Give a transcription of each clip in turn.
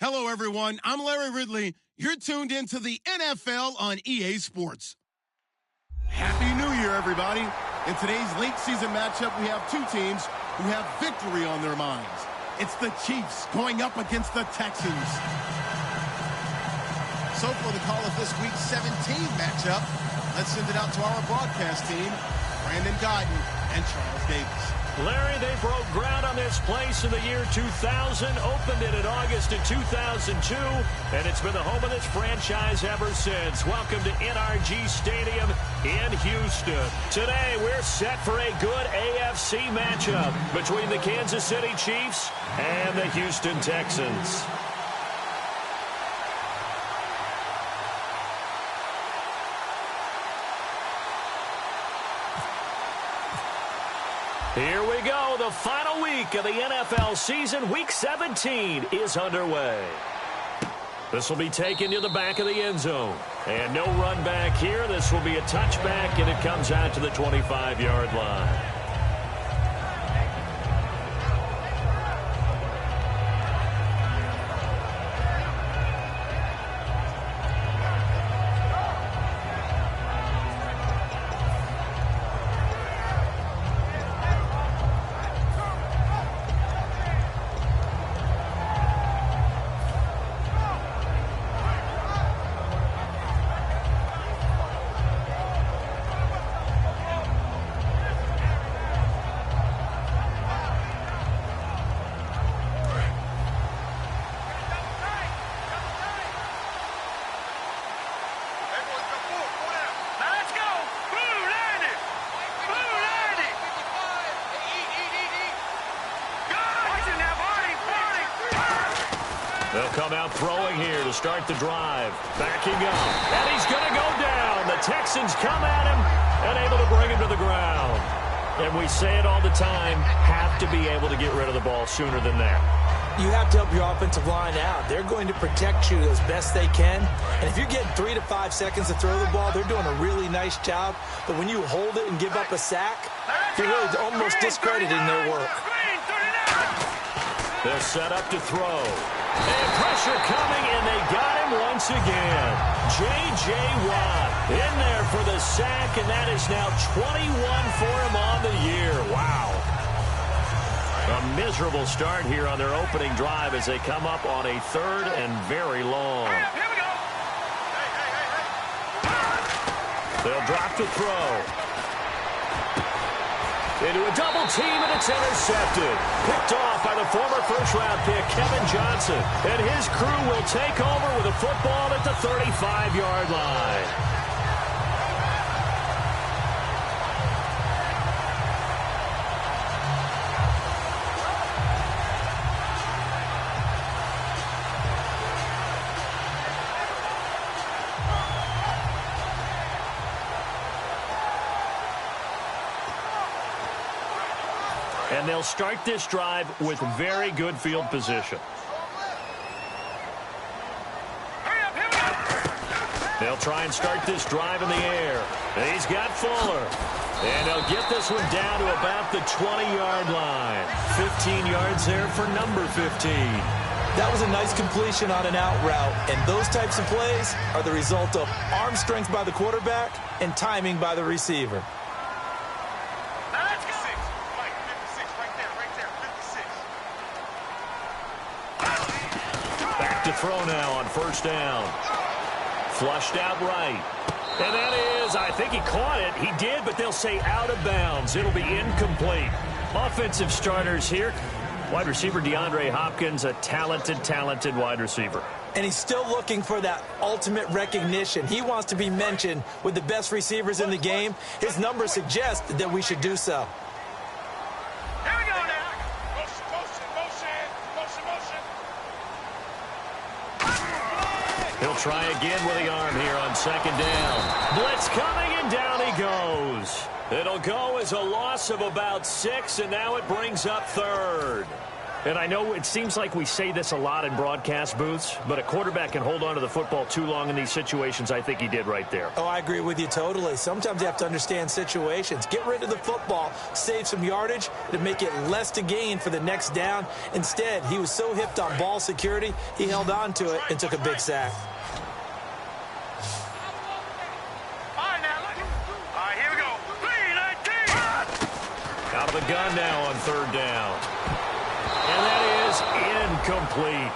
Hello, everyone. I'm Larry Ridley. You're tuned into the NFL on EA Sports. Happy New Year, everybody. In today's late season matchup, we have two teams who have victory on their minds. It's the Chiefs going up against the Texans. So for the call of this Week 17 matchup, let's send it out to our broadcast team, Brandon Godden and Charles Davis. Larry, they broke ground on this place in the year 2000, opened it in August of 2002, and it's been the home of this franchise ever since. Welcome to NRG Stadium in Houston. Today, we're set for a good AFC matchup between the Kansas City Chiefs and the Houston Texans. Here we go. The final week of the NFL season. Week 17 is underway. This will be taken to the back of the end zone. And no run back here. This will be a touchback, and it comes out to the 25-yard line. They'll come out throwing here to start the drive. Backing up, and he's going to go down. The Texans come at him and able to bring him to the ground. And we say it all the time, have to be able to get rid of the ball sooner than that. You have to help your offensive line out. They're going to protect you as best they can. And if you're getting 3 to 5 seconds to throw the ball, they're doing a really nice job. But when you hold it and give up a sack, you're really almost discrediting their work. They'll set up to throw. And pressure coming, and they got him once again. J.J. Watt in there for the sack, and that is now 21 for him on the year. Wow. A miserable start here on their opening drive as they come up on a third and very long. Here we go. They'll drop to throw. Into a double team, and it's intercepted. Picked off by the former first-round pick, Kevin Johnson. And his crew will take over with a football at the 35-yard line. And they'll start this drive with very good field position. They'll try and start this drive in the air. And he's got Fuller. And they'll get this one down to about the 20-yard line. 15 yards there for number 15. That was a nice completion on an out route. And those types of plays are the result of arm strength by the quarterback and timing by the receiver. To throw now on first down. Flushed out right. And that is, I think he caught it. He did, but they'll say out of bounds. It'll be incomplete. Offensive starters here. Wide receiver DeAndre Hopkins, a talented wide receiver. And he's still looking for that ultimate recognition. He wants to be mentioned with the best receivers in the game. His numbers suggest that we should do so. Here we go now. Motion. He'll try again with the arm here on second down. Blitz coming, and down he goes. It'll go as a loss of about 6, and now it brings up third. And I know it seems like we say this a lot in broadcast booths, but a quarterback can hold on to the football too long in these situations. I think he did right there. Oh, I agree with you totally. Sometimes you have to understand situations. Get rid of the football, save some yardage to make it less to gain for the next down. Instead, he was so hipped on ball security, he held on to it and took a big sack. Out of the gun now on third down. And that is incomplete.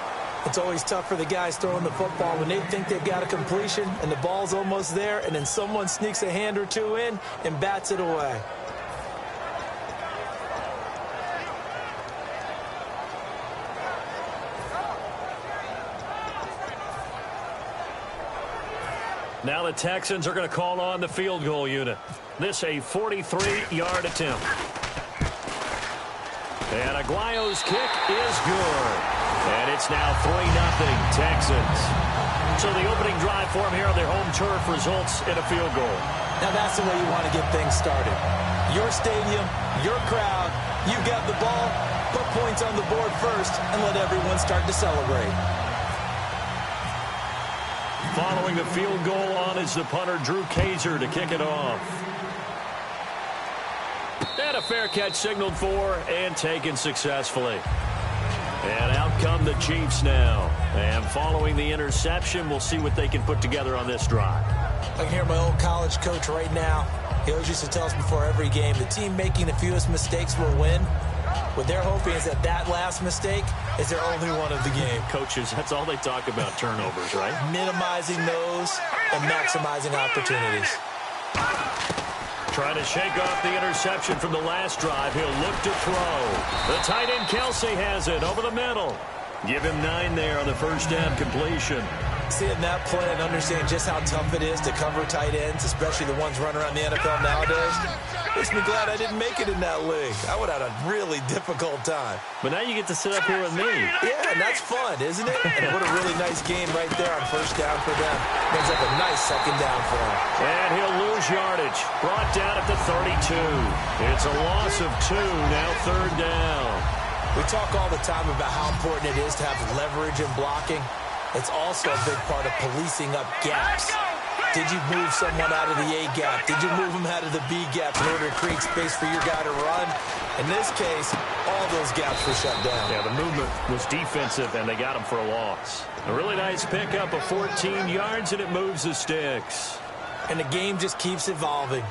It's always tough for the guys throwing the football when they think they've got a completion and the ball's almost there, and then someone sneaks a hand or two in and bats it away. Now the Texans are going to call on the field goal unit. This a 43-yard attempt. And Aguayo's kick is good. And it's now 3-0 Texans. So the opening drive for them here on their home turf results in a field goal. Now that's the way you want to get things started. Your stadium, your crowd, you've got the ball, put points on the board first, and let everyone start to celebrate. Following the field goal on is the punter, Drew Kaiser, to kick it off. And a fair catch signaled for and taken successfully. And out come the Chiefs now. And following the interception, we'll see what they can put together on this drive. I can hear my old college coach right now. He always used to tell us before every game, the team making the fewest mistakes will win. What they're hoping is that last mistake is their only one of the game. Coaches, that's all they talk about, turnovers, right? Minimizing those and maximizing opportunities. Trying to shake off the interception from the last drive. He'll look to throw. The tight end, Kelsey, has it over the middle. Give him 9 there on the first down completion. Seeing that play and understanding just how tough it is to cover tight ends, especially the ones running around the NFL nowadays, makes me glad I didn't make it in that league. I would have had a really difficult time. But now you get to sit up here with me. Yeah, and that's fun, isn't it? And what a really nice game right there on first down for them. Brings up a nice second down for him. And he'll lose yardage. Brought down at the 32. It's a loss of 2, now third down. We talk all the time about how important it is to have leverage in blocking. It's also a big part of policing up gaps. Did you move someone out of the A gap? Did you move them out of the B gap in order to create space for your guy to run? In this case, all those gaps were shut down. Yeah, the movement was defensive, and they got him for a loss. A really nice pickup of 14 yards, and it moves the sticks. And the game just keeps evolving.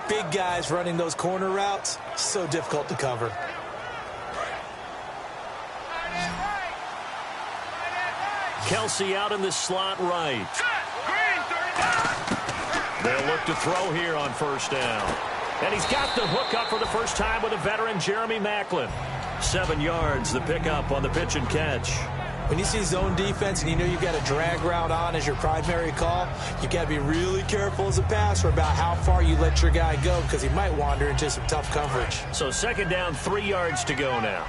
Big guys running those corner routes, so difficult to cover. Kelsey out in the slot right. They'll look to throw here on first down. And he's got the hook up for the first time with a veteran, Jeremy Maclin. 7 yards, the pickup on the pitch and catch. When you see zone defense and you know you've got a drag route on as your primary call, you've got to be really careful as a passer about how far you let your guy go because he might wander into some tough coverage. So second down, 3 yards to go now.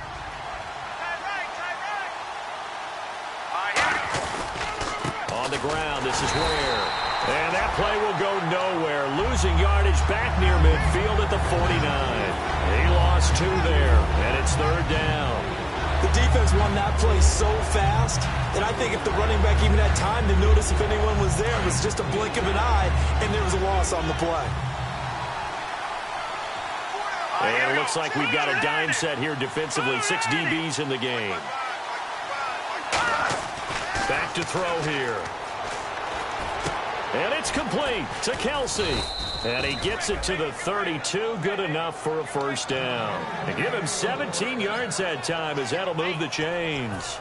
On the ground, this is Ware. And that play will go nowhere. Losing yardage back near midfield at the 49. He lost 2 there, and it's third down. The defense won that play so fast that I think if the running back even had time to notice if anyone was there, it was just a blink of an eye, and there was a loss on the play. And it looks like we've got a dime set here defensively. 6 DBs in the game. Back to throw here. And it's complete to Kelsey. And he gets it to the 32. Good enough for a first down. And give him 17 yards that time as that'll move the chains.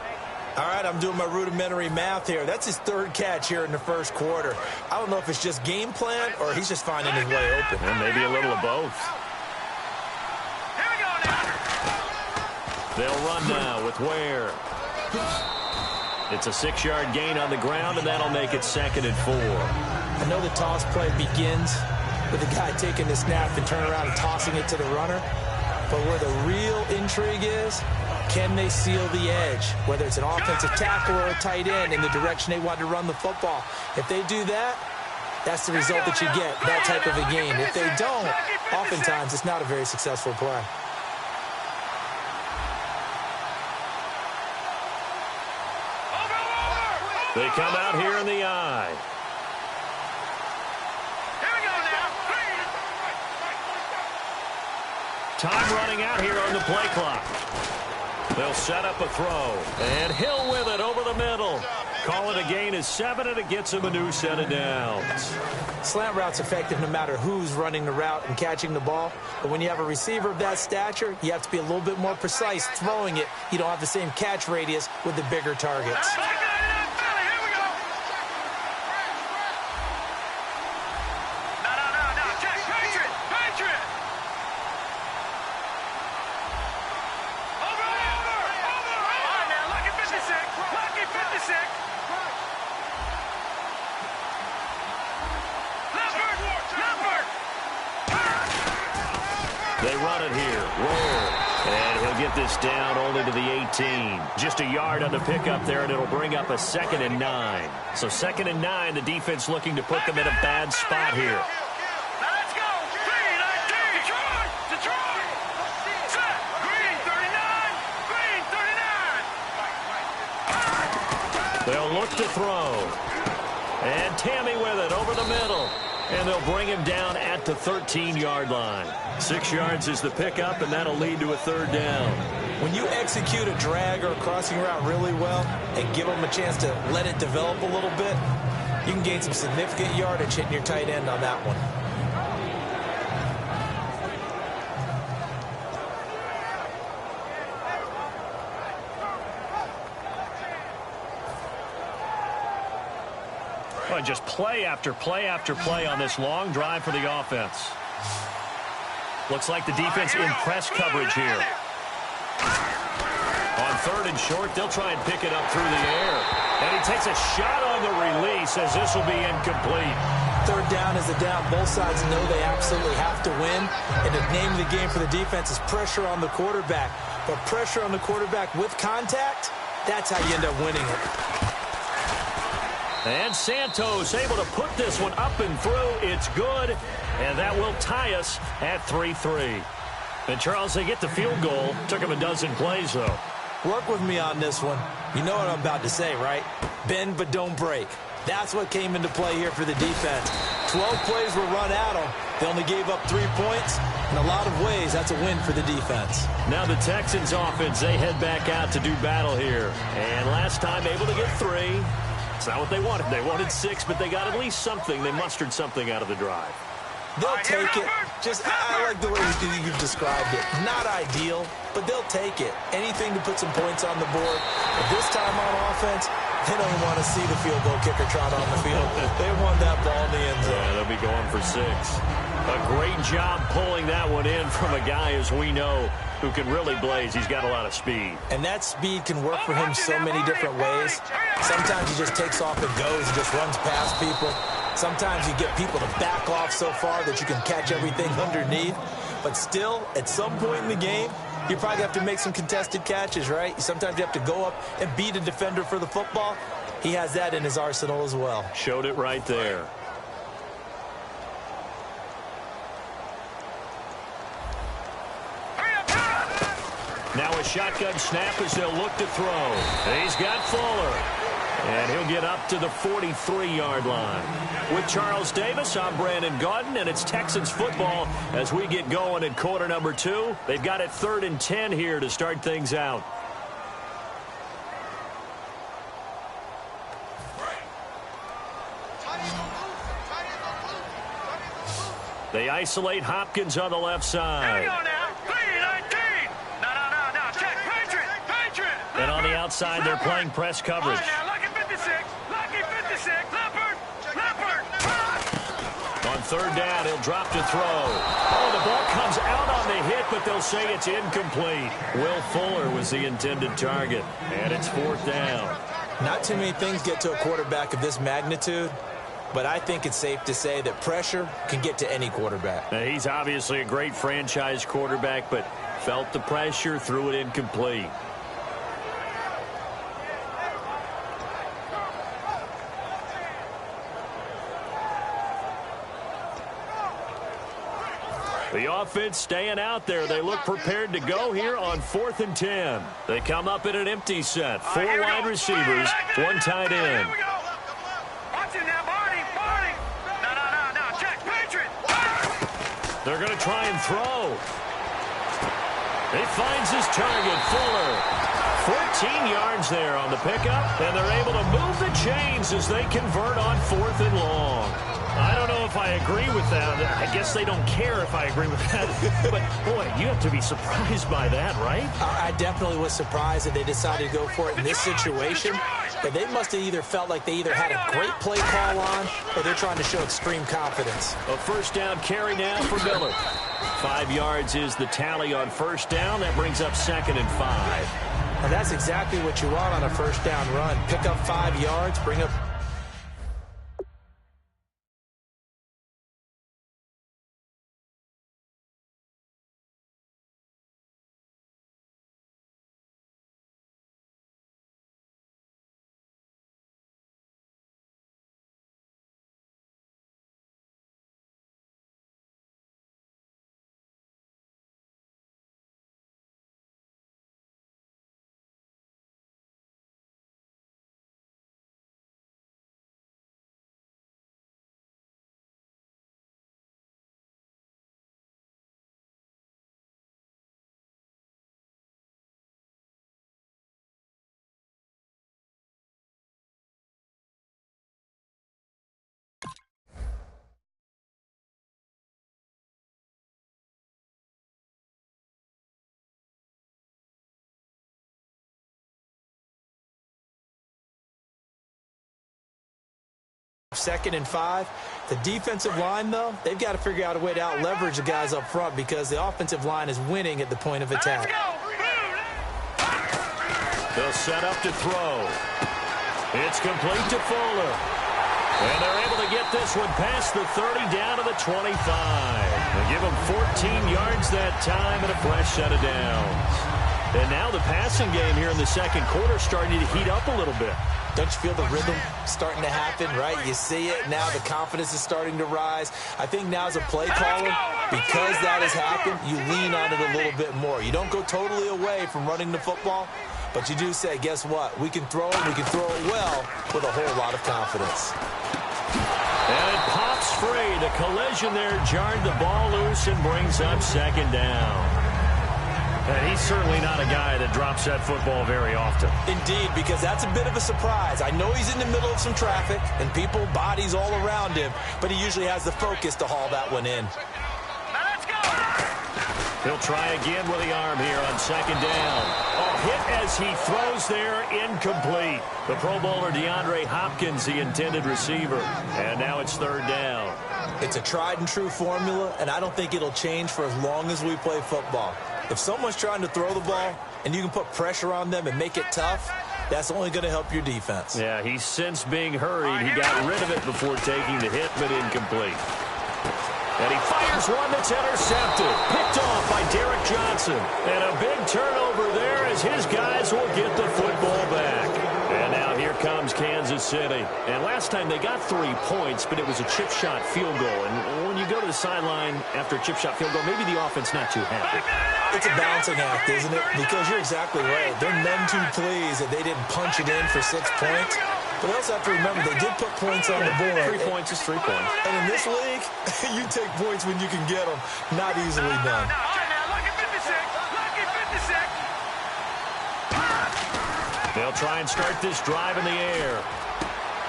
All right, I'm doing my rudimentary math here. That's his 3rd catch here in the first quarter. I don't know if it's just game plan or he's just finding his way open. And maybe a little of both. They'll run now with Ware. It's a 6-yard gain on the ground, and that'll make it 2nd and 4. I know the toss play begins with the guy taking the snap and turning around and tossing it to the runner. But where the real intrigue is, can they seal the edge? Whether it's an offensive tackle or a tight end in the direction they want to run the football. If they do that, that's the result that you get, that type of a game. If they don't, oftentimes it's not a very successful play. They come out here in the eye. Here we go now. Time running out here on the play clock. They'll set up a throw. And Hill with it over the middle. Call it a gain of 7, and it gets him a new set of downs. Slant route's effective no matter who's running the route and catching the ball. But when you have a receiver of that stature, you have to be a little bit more precise throwing it. You don't have the same catch radius with the bigger targets. They run it here. Roll. And he'll get this down only to the 18. Just a yard on the pickup there, and it'll bring up a 2nd and 9. So 2nd and 9, the defense looking to put them in a bad spot here. Now let's go. Green, Detroit. Detroit. Set. Green, 39. Green, 39. They'll look to throw. And Tammy with it over the middle. And they'll bring him down at the 13-yard line. 6 yards is the pickup, and that'll lead to a 3rd down. When you execute a drag or a crossing route really well and give them a chance to let it develop a little bit, you can gain some significant yardage hitting your tight end on that one. Well, just play after play after play on this long drive for the offense. Looks like the defense in press coverage here. On 3rd and short, they'll try and pick it up through the air. And he takes a shot on the release as this will be incomplete. 3rd down is a down. Both sides know they absolutely have to win. And the name of the game for the defense is pressure on the quarterback. But pressure on the quarterback with contact, that's how you end up winning it. And Santos able to put this one up and through. It's good. And that will tie us at 3-3. And, Charles, they get the field goal. Took them a dozen plays, though. Work with me on this one. You know what I'm about to say, right? Bend but don't break. That's what came into play here for the defense. 12 plays were run at them. They only gave up 3 points. In a lot of ways, that's a win for the defense. Now the Texans offense, they head back out to do battle here. And last time able to get 3. It's not what they wanted. They wanted 6, but they got at least something. They mustered something out of the drive. They'll take it. I like the way you've described it. Not ideal, but they'll take it. Anything to put some points on the board. But this time on offense, they don't even want to see the field goal kicker trot on the field. They want that ball in the end zone. Yeah, they'll be going for 6. A great job pulling that one in from a guy, as we know, who can really blaze. He's got a lot of speed. And that speed can work for him so many different ways. Sometimes he just takes off and goes and just runs past people. Sometimes you get people to back off so far that you can catch everything underneath. But still, at some point in the game, you probably have to make some contested catches, right? Sometimes you have to go up and beat a defender for the football. He has that in his arsenal as well. Showed it right there. Now a shotgun snap as they'll look to throw. He's got Fuller. And he'll get up to the 43-yard line. With Charles Davis, I'm Brandon Gaudin, and it's Texans football as we get going in quarter number 2. They've got it 3rd and 10 here to start things out. They isolate Hopkins on the left side. Here we go now. 3-19. No. Check. Patriot. And on the outside, they're playing press coverage. On 3rd down, he'll drop to throw. Oh, the ball comes out on the hit, but they'll say it's incomplete. Will Fuller was the intended target, and it's 4th down. Not too many things get to a quarterback of this magnitude, but I think it's safe to say that pressure can get to any quarterback. Now, he's obviously a great franchise quarterback, but felt the pressure, threw it incomplete. The offense staying out there. They look prepared to go here on 4th and 10. They come up in an empty set. 4 wide receivers, 1 tight end. Here we go. Watch it now, Barney. No. Check, Patriot. They're going to try and throw. He finds his target, Fuller. 14 yards there on the pickup, and they're able to move the chains as they convert on 4th and long. I don't know if I agree with that. I guess they don't care if I agree with that. But, boy, you have to be surprised by that, right? I definitely was surprised that they decided to go for it in this situation. But they must have either felt like they either had a great play call on or they're trying to show extreme confidence. A first down carry now for Miller. 5 yards is the tally on first down. That brings up 2nd and 5. And that's exactly what you want on a first down run. Pick up 5 yards, bring up... Second and 5. The defensive line, though, they've got to figure out a way to out-leverage the guys up front because the offensive line is winning at the point of attack. They'll set up to throw. It's complete to Fuller. And they're able to get this one past the 30 down to the 25. They give them 14 yards that time and a fresh set of downs. And now the passing game here in the second quarter starting to heat up a little bit. Don't you feel the rhythm starting to happen, right? You see it. Now the confidence is starting to rise. I think now as a play caller, because that has happened, you lean on it a little bit more. You don't go totally away from running the football, but you do say, guess what? We can throw it. We can throw it well with a whole lot of confidence. And it pops free. The collision there jarred the ball loose and brings up 2nd down. And he's certainly not a guy that drops that football very often. Indeed, because that's a bit of a surprise. I know he's in the middle of some traffic and people, bodies all around him, but he usually has the focus to haul that one in. Let's go. He'll try again with the arm here on 2nd down. A hit as he throws there, incomplete. The Pro Bowler DeAndre Hopkins, the intended receiver. And now it's 3rd down. It's a tried and true formula, and I don't think it'll change for as long as we play football. If someone's trying to throw the ball and you can put pressure on them and make it tough, that's only going to help your defense. Yeah, he's since being hurried. He got rid of it before taking the hit, but incomplete. And he fires one that's intercepted. Picked off by Derek Johnson. And a big turnover there as his guys will get the football back. And now here comes Kansas City. And last time they got 3 points, but it was a chip shot field goal. And when you go to the sideline after a chip shot field goal, maybe the offense not too happy. It's a balancing act, isn't it? Because you're exactly right. They're none too pleased that they didn't punch it in for 6 points. But they also have to remember they did put points on the board. 3 points is 3 points. And in this league, you take points when you can get them. Not easily done. They'll try and start this drive in the air.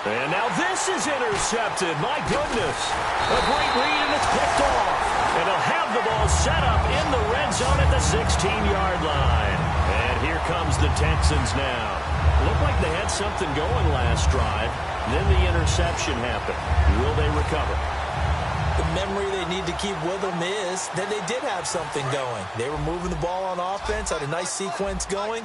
And now this is intercepted. My goodness. A great read, and it's picked off. And they'll have the ball set up in the red zone at the 16-yard line. And here comes the Texans now. Looked like they had something going last drive. Then the interception happened. Will they recover? The memory they need to keep with them is that they did have something going. They were moving the ball on offense, had a nice sequence going.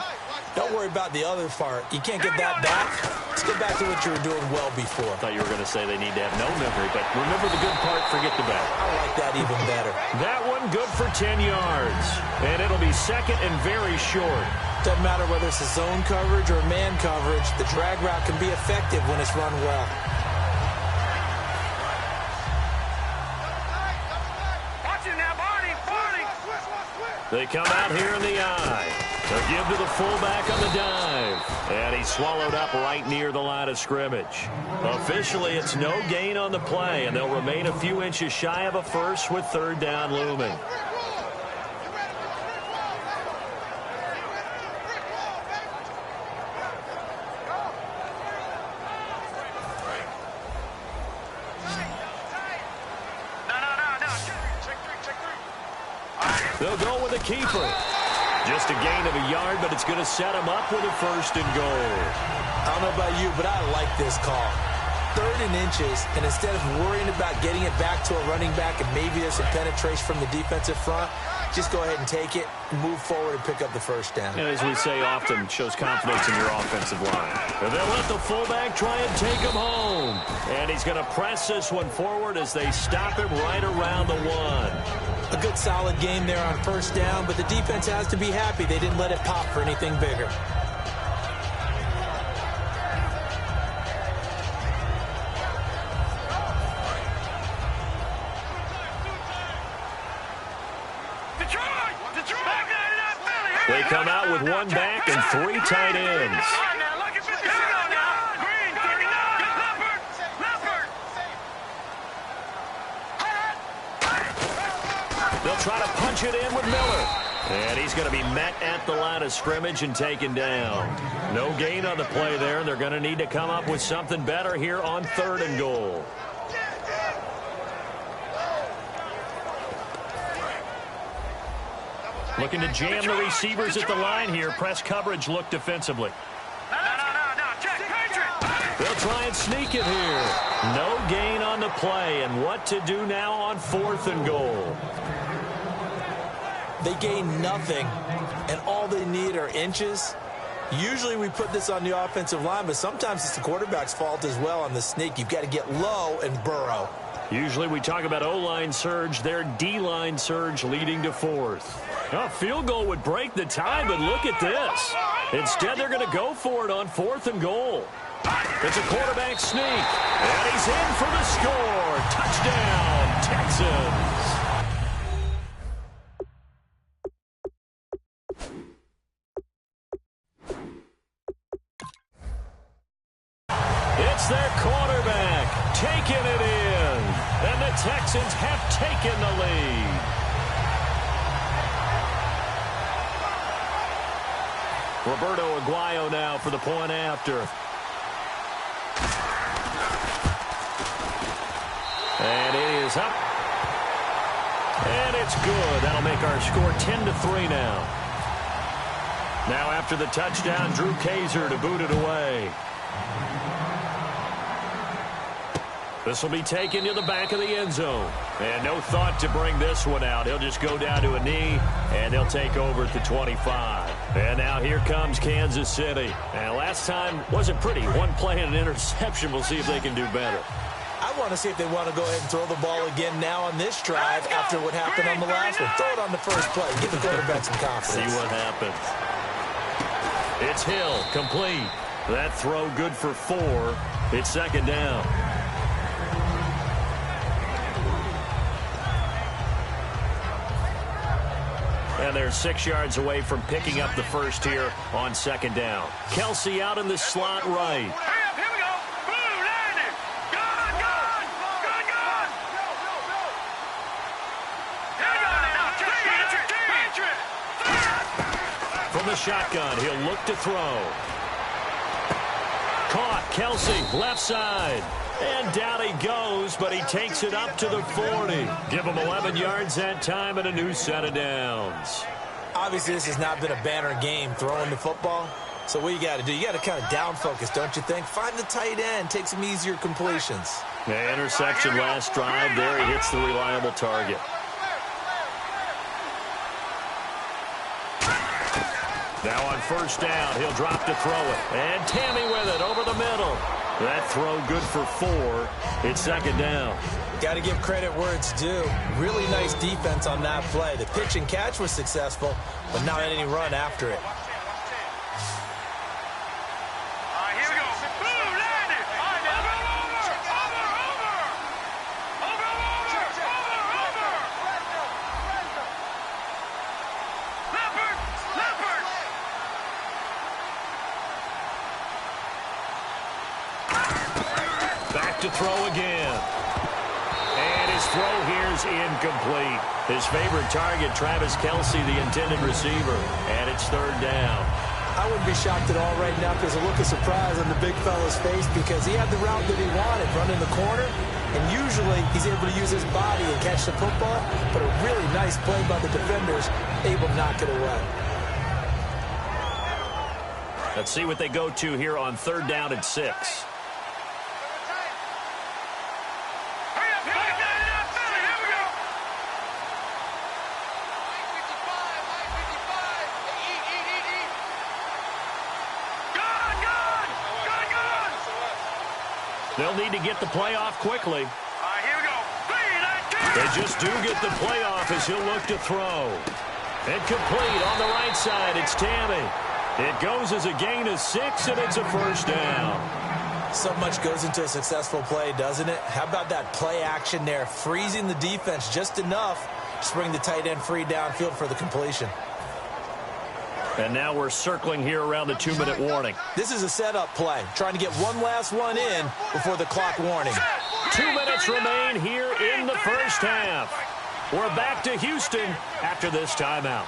Don't worry about the other part. You can't get that back. Let's get back to what you were doing well before. I thought you were going to say they need to have no memory, but remember the good part, forget the bad. I like that even better. That one good for 10 yards. And it'll be 2nd and very short. Doesn't matter whether it's a zone coverage or man coverage. The drag route can be effective when it's run well. Watch it now, Barney. They come out here in the eye. They'll give to the fullback on the dive. And he's swallowed up right near the line of scrimmage. Officially, it's no gain on the play, and they'll remain a few inches shy of a first with third down looming. They'll go with a keeper. Just a gain of a yard, but it's going to set him up with a first and goal. I don't know about you, but I like this call. 3rd and inches, and instead of worrying about getting it back to a running back and maybe there's some penetration from the defensive front, just go ahead and take it, move forward, and pick up the first down. And as we say often, shows confidence in your offensive line. And they'll let the fullback try and take him home. And he's going to press this one forward as they stop him right around the 1. A good solid game there on first down, but the defense has to be happy they didn't let it pop for anything bigger. They come out with one back and 3 tight ends. They'll try to punch it in with Miller. And he's going to be met at the line of scrimmage and taken down. No gain on the play there, and they're going to need to come up with something better here on 3rd and goal. Looking to jam the receivers at the line here. Press coverage look defensively. They'll try and sneak it here. No gain on the play, and what to do now on 4th and goal. They gain nothing, and all they need are inches. Usually we put this on the offensive line, but sometimes it's the quarterback's fault as well on the sneak. You've got to get low and burrow. Usually we talk about O-line surge, their D-line surge leading to 4th. A field goal would break the tie, but look at this. Instead, they're going to go for it on 4th and goal. It's a quarterback sneak, and he's in for the score. Touchdown, Texans. It's their quarterback taking it in, and the Texans have taken the lead. Roberto Aguayo now for the point after. And it is up. And it's good. That'll make our score 10-3 now. Now after the touchdown, Drew Kaiser to boot it away. This will be taken to the back of the end zone. And no thought to bring this one out. He'll just go down to a knee, and they'll take over at the 25. And now here comes Kansas City. And last time wasn't pretty. One play and an interception. We'll see if they can do better. I want to see if they want to go ahead and throw the ball again now on this drive after what happened on the last one. Throw it on the first play. Give the quarterback some confidence. See what happens. It's Hill, complete. That throw good for 4. It's 2nd down. And they're 6 yards away from picking up the first here on 2nd down. Kelsey out in the slot right. From the shotgun, he'll look to throw. Caught, Kelsey, left side. And down he goes, but he takes it up to the 40. Give him 11 yards that time and a new set of downs. Obviously, this has not been a banner game throwing the football. So what you got to do, you got to kind of down focus, don't you think? Find the tight end, take some easier completions. The interception last drive there. He hits the reliable target. Now on first down, he'll drop to throw it. And Tammy with it over the middle. That throw good for 4. It's 2nd down. Got to give credit where it's due. Really nice defense on that play. The pitch and catch was successful, but not any run after it. Here we go. Boom, landed. Over. to throw again. And his throw here is incomplete. His favorite target, Travis Kelce, the intended receiver. And it's third down. I wouldn't be shocked at all right now if there's a look of surprise on the big fella's face because he had the route that he wanted, running the corner. And usually he's able to use his body and catch the football. But a really nice play by the defenders, able to knock it away. Let's see what they go to here on third down and 6. They'll need to get the play off quickly. Here we go. They just do get the play off as he'll look to throw. And complete on the right side. It's Tammy. It goes as a gain of 6, and it's a first down. So much goes into a successful play, doesn't it? How about that play action there, freezing the defense just enough to bring the tight end free downfield for the completion. And now we're circling here around the 2-minute warning. This is a setup play, trying to get one last one in before the clock warning. 2 minutes remain here in the first half. We're back to Houston after this timeout.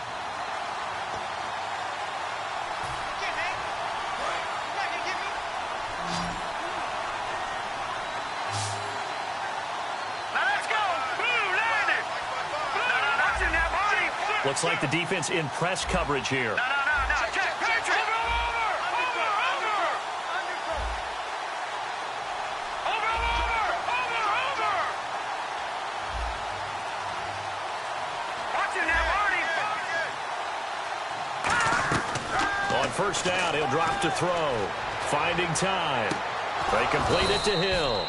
Looks like the defense in press coverage here. On first down, he'll drop to throw. Finding time. They complete it to Hill.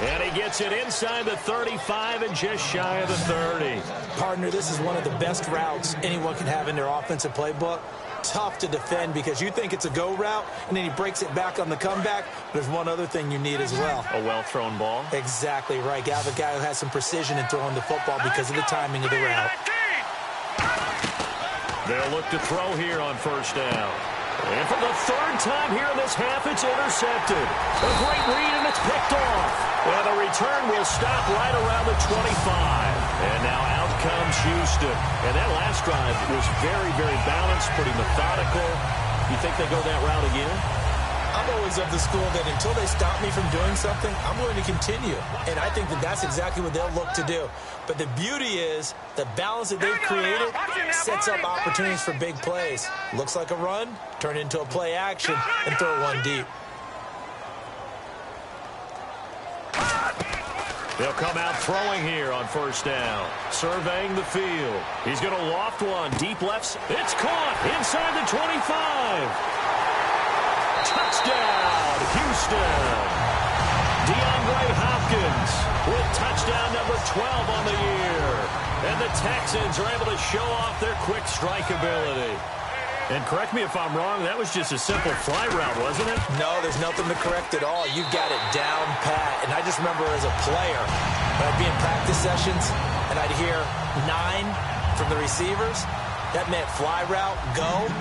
And he gets it inside the 35 and just shy of the 30. Partner, this is one of the best routes anyone can have in their offensive playbook. Tough to defend because you think it's a go route, and then he breaks it back on the comeback. There's one other thing you need as well. A well-thrown ball? Exactly right. You have a guy who has some precision in throwing the football because of the timing of the route. They'll look to throw here on first down. And for the third time here in this half, it's intercepted. A great read, and it's picked off. And the return will stop right around the 25. And now out comes Houston. And that last drive was very, very balanced, pretty methodical. You think they go that route again? I'm always of the school that until they stop me from doing something, I'm going to continue. And I think that that's exactly what they'll look to do. But the beauty is the balance that they've created sets up opportunities for big plays. Looks like a run, turn into a play action, and throw one deep. They'll come out throwing here on first down. Surveying the field. He's going to loft one. Deep left. It's caught inside the 25. Touchdown, Houston. DeAndre Hopkins with touchdown number 12 on the year. And the Texans are able to show off their quick strike ability. And correct me if I'm wrong, that was just a simple fly route, wasn't it? No, there's nothing to correct at all. You got it down pat. And I just remember as a player, when I'd be in practice sessions and I'd hear 9 from the receivers, that meant fly route, go,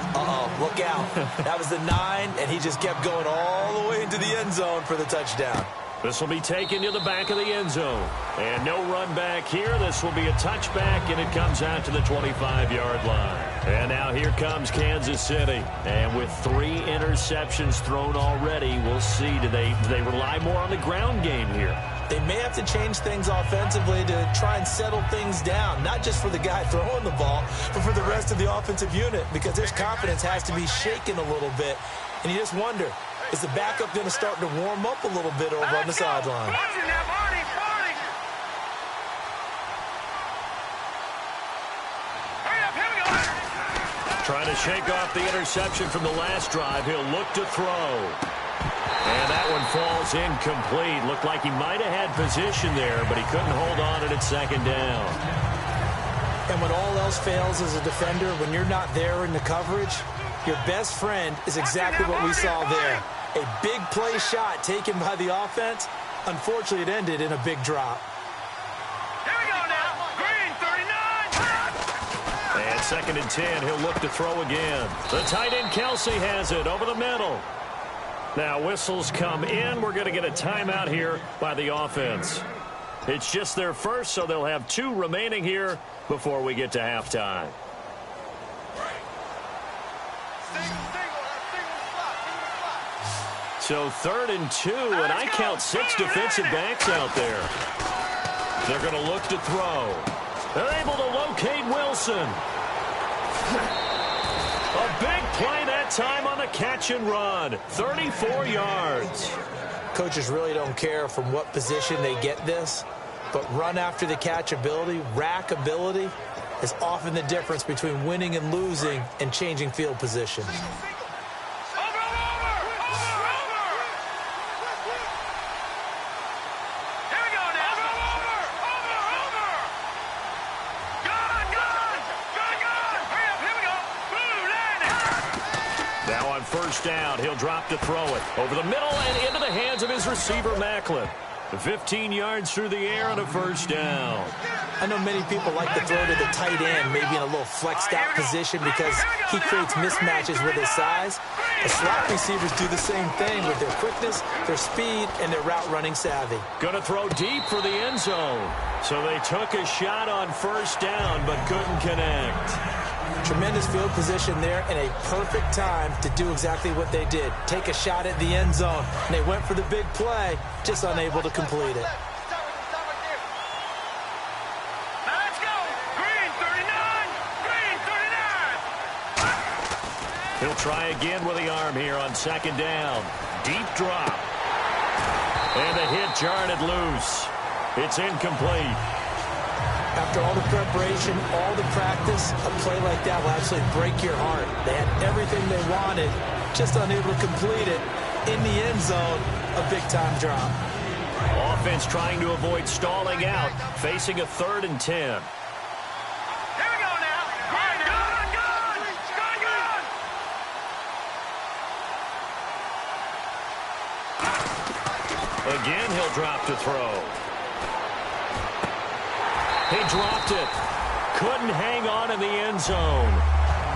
look out. That was the 9, and he just kept going all the way into the end zone for the touchdown. This will be taken to the back of the end zone. And no run back here. This will be a touchback, and it comes out to the 25-yard line. And now here comes Kansas City. And with 3 interceptions thrown already, we'll see. Do they rely more on the ground game here? They may have to change things offensively to try and settle things down, not just for the guy throwing the ball, but for the rest of the offensive unit, because their confidence has to be shaken a little bit. And you just wonder, is the backup going to start to warm up a little bit over on the sideline? Trying to shake off the interception from the last drive. He'll look to throw. And that one falls incomplete. Looked like he might have had position there, but he couldn't hold on at second down. And when all else fails as a defender, when you're not there in the coverage, your best friend is exactly what we saw there. A big play shot taken by the offense. Unfortunately, it ended in a big drop. Here we go now. Green, 39. And second and 10, he'll look to throw again. The tight end Kelce has it over the middle. Now whistles come in. We're going to get a timeout here by the offense. It's just their first, so they'll have 2 remaining here before we get to halftime. So 3rd and 2, and I count 6 defensive backs out there. They're going to look to throw. They're able to locate Wilson. A big play that time on the catch and run. 34 yards. Coaches really don't care from what position they get this, but run after the catch ability, rack ability, is often the difference between winning and losing and changing field position. First down, he'll drop to throw it over the middle and into the hands of his receiver, Macklin. 15 yards through the air on a first down. I know many people like to throw to the tight end, maybe in a little flexed out position because he creates mismatches with his size. The slot receivers do the same thing with their quickness, their speed, and their route running savvy. Going to throw deep for the end zone. So they took a shot on first down but couldn't connect. Tremendous field position there and a perfect time to do exactly what they did. Take a shot at the end zone. And they went for the big play, just unable to complete it. Now let's go. Green 39. Green 39. He'll try again with the arm here on 2nd down. Deep drop. And the hit jarred it loose. It's incomplete. After all the preparation, all the practice, a play like that will absolutely break your heart. They had everything they wanted, just unable to complete it. In the end zone, a big-time drop. Offense trying to avoid stalling out, facing a 3rd and 10. Here we go now. Gun. Again, he'll drop to throw. He dropped it. Couldn't hang on in the end zone.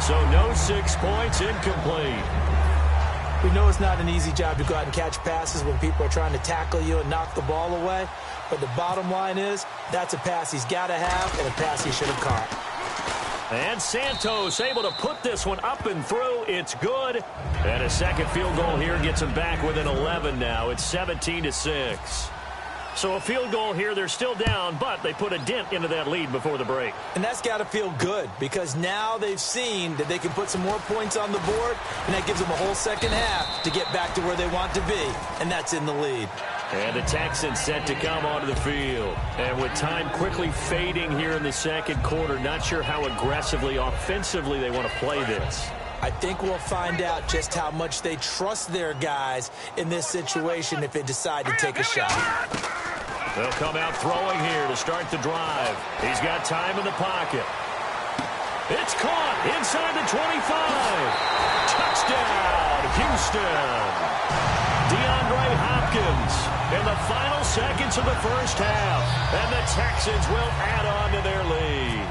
So no 6 points, incomplete. We know it's not an easy job to go out and catch passes when people are trying to tackle you and knock the ball away. But the bottom line is, that's a pass he's got to have and a pass he should have caught. And Santos able to put this one up and through. It's good. And a second field goal here gets him back within 11 now. It's 17-6. So a field goal here, they're still down, but they put a dent into that lead before the break. And that's got to feel good because now they've seen that they can put some more points on the board, and that gives them a whole second half to get back to where they want to be, and that's in the lead. And the Texans set to come onto the field. And with time quickly fading here in the second quarter, not sure how aggressively, offensively they want to play this. I think we'll find out just how much they trust their guys in this situation if they decide to take a shot. They'll come out throwing here to start the drive. He's got time in the pocket. It's caught inside the 25. Touchdown, Houston. DeAndre Hopkins in the final seconds of the first half. And the Texans will add on to their lead.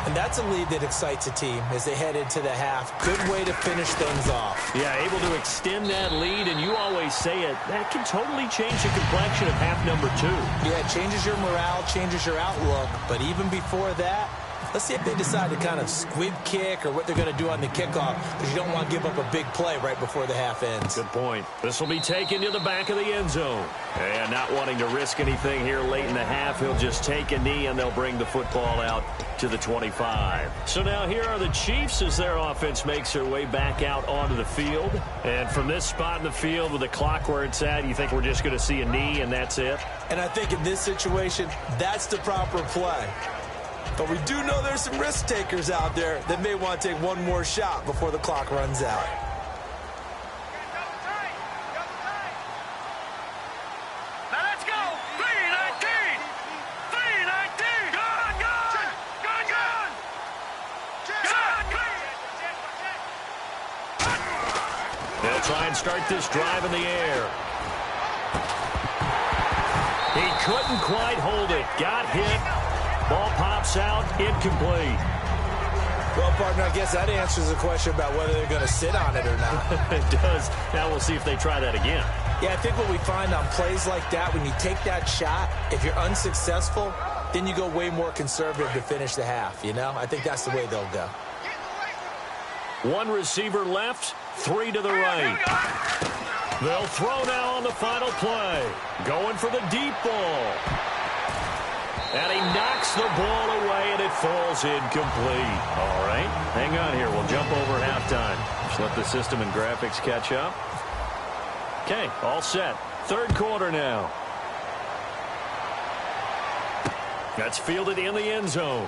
And that's a lead that excites a team as they head into the half. Good way to finish things off. Yeah, able to extend that lead, and you always say it, that can totally change the complexion of half number 2. Yeah, it changes your morale, changes your outlook. But even before that, let's see if they decide to kind of squib kick or what they're going to do on the kickoff, because you don't want to give up a big play right before the half ends. Good point. This will be taken to the back of the end zone. And not wanting to risk anything here late in the half, he'll just take a knee, and they'll bring the football out to the 25. So now here are the Chiefs as their offense makes their way back out onto the field. And from this spot in the field with the clock where it's at, you think we're just going to see a knee and that's it? And I think in this situation, that's the proper play. But we do know there's some risk takers out there that may want to take one more shot before the clock runs out. Now let's go. 319. 319. Gun. They'll try and start this drive in the air. He couldn't quite hold it. Got hit. Ball pops out, incomplete. Well, partner, I guess that answers the question about whether they're going to sit on it or not. It does. Now we'll see if they try that again. Yeah, I think what we find on plays like that, when you take that shot, if you're unsuccessful, then you go way more conservative to finish the half, you know? I think that's the way they'll go. One receiver left, 3 to the right. They'll throw now on the final play. Going for the deep ball. And he knocks the ball away, and it falls incomplete. All right, hang on here. We'll jump over halftime. Just let the system and graphics catch up. Okay, all set. Third quarter now. That's fielded in the end zone.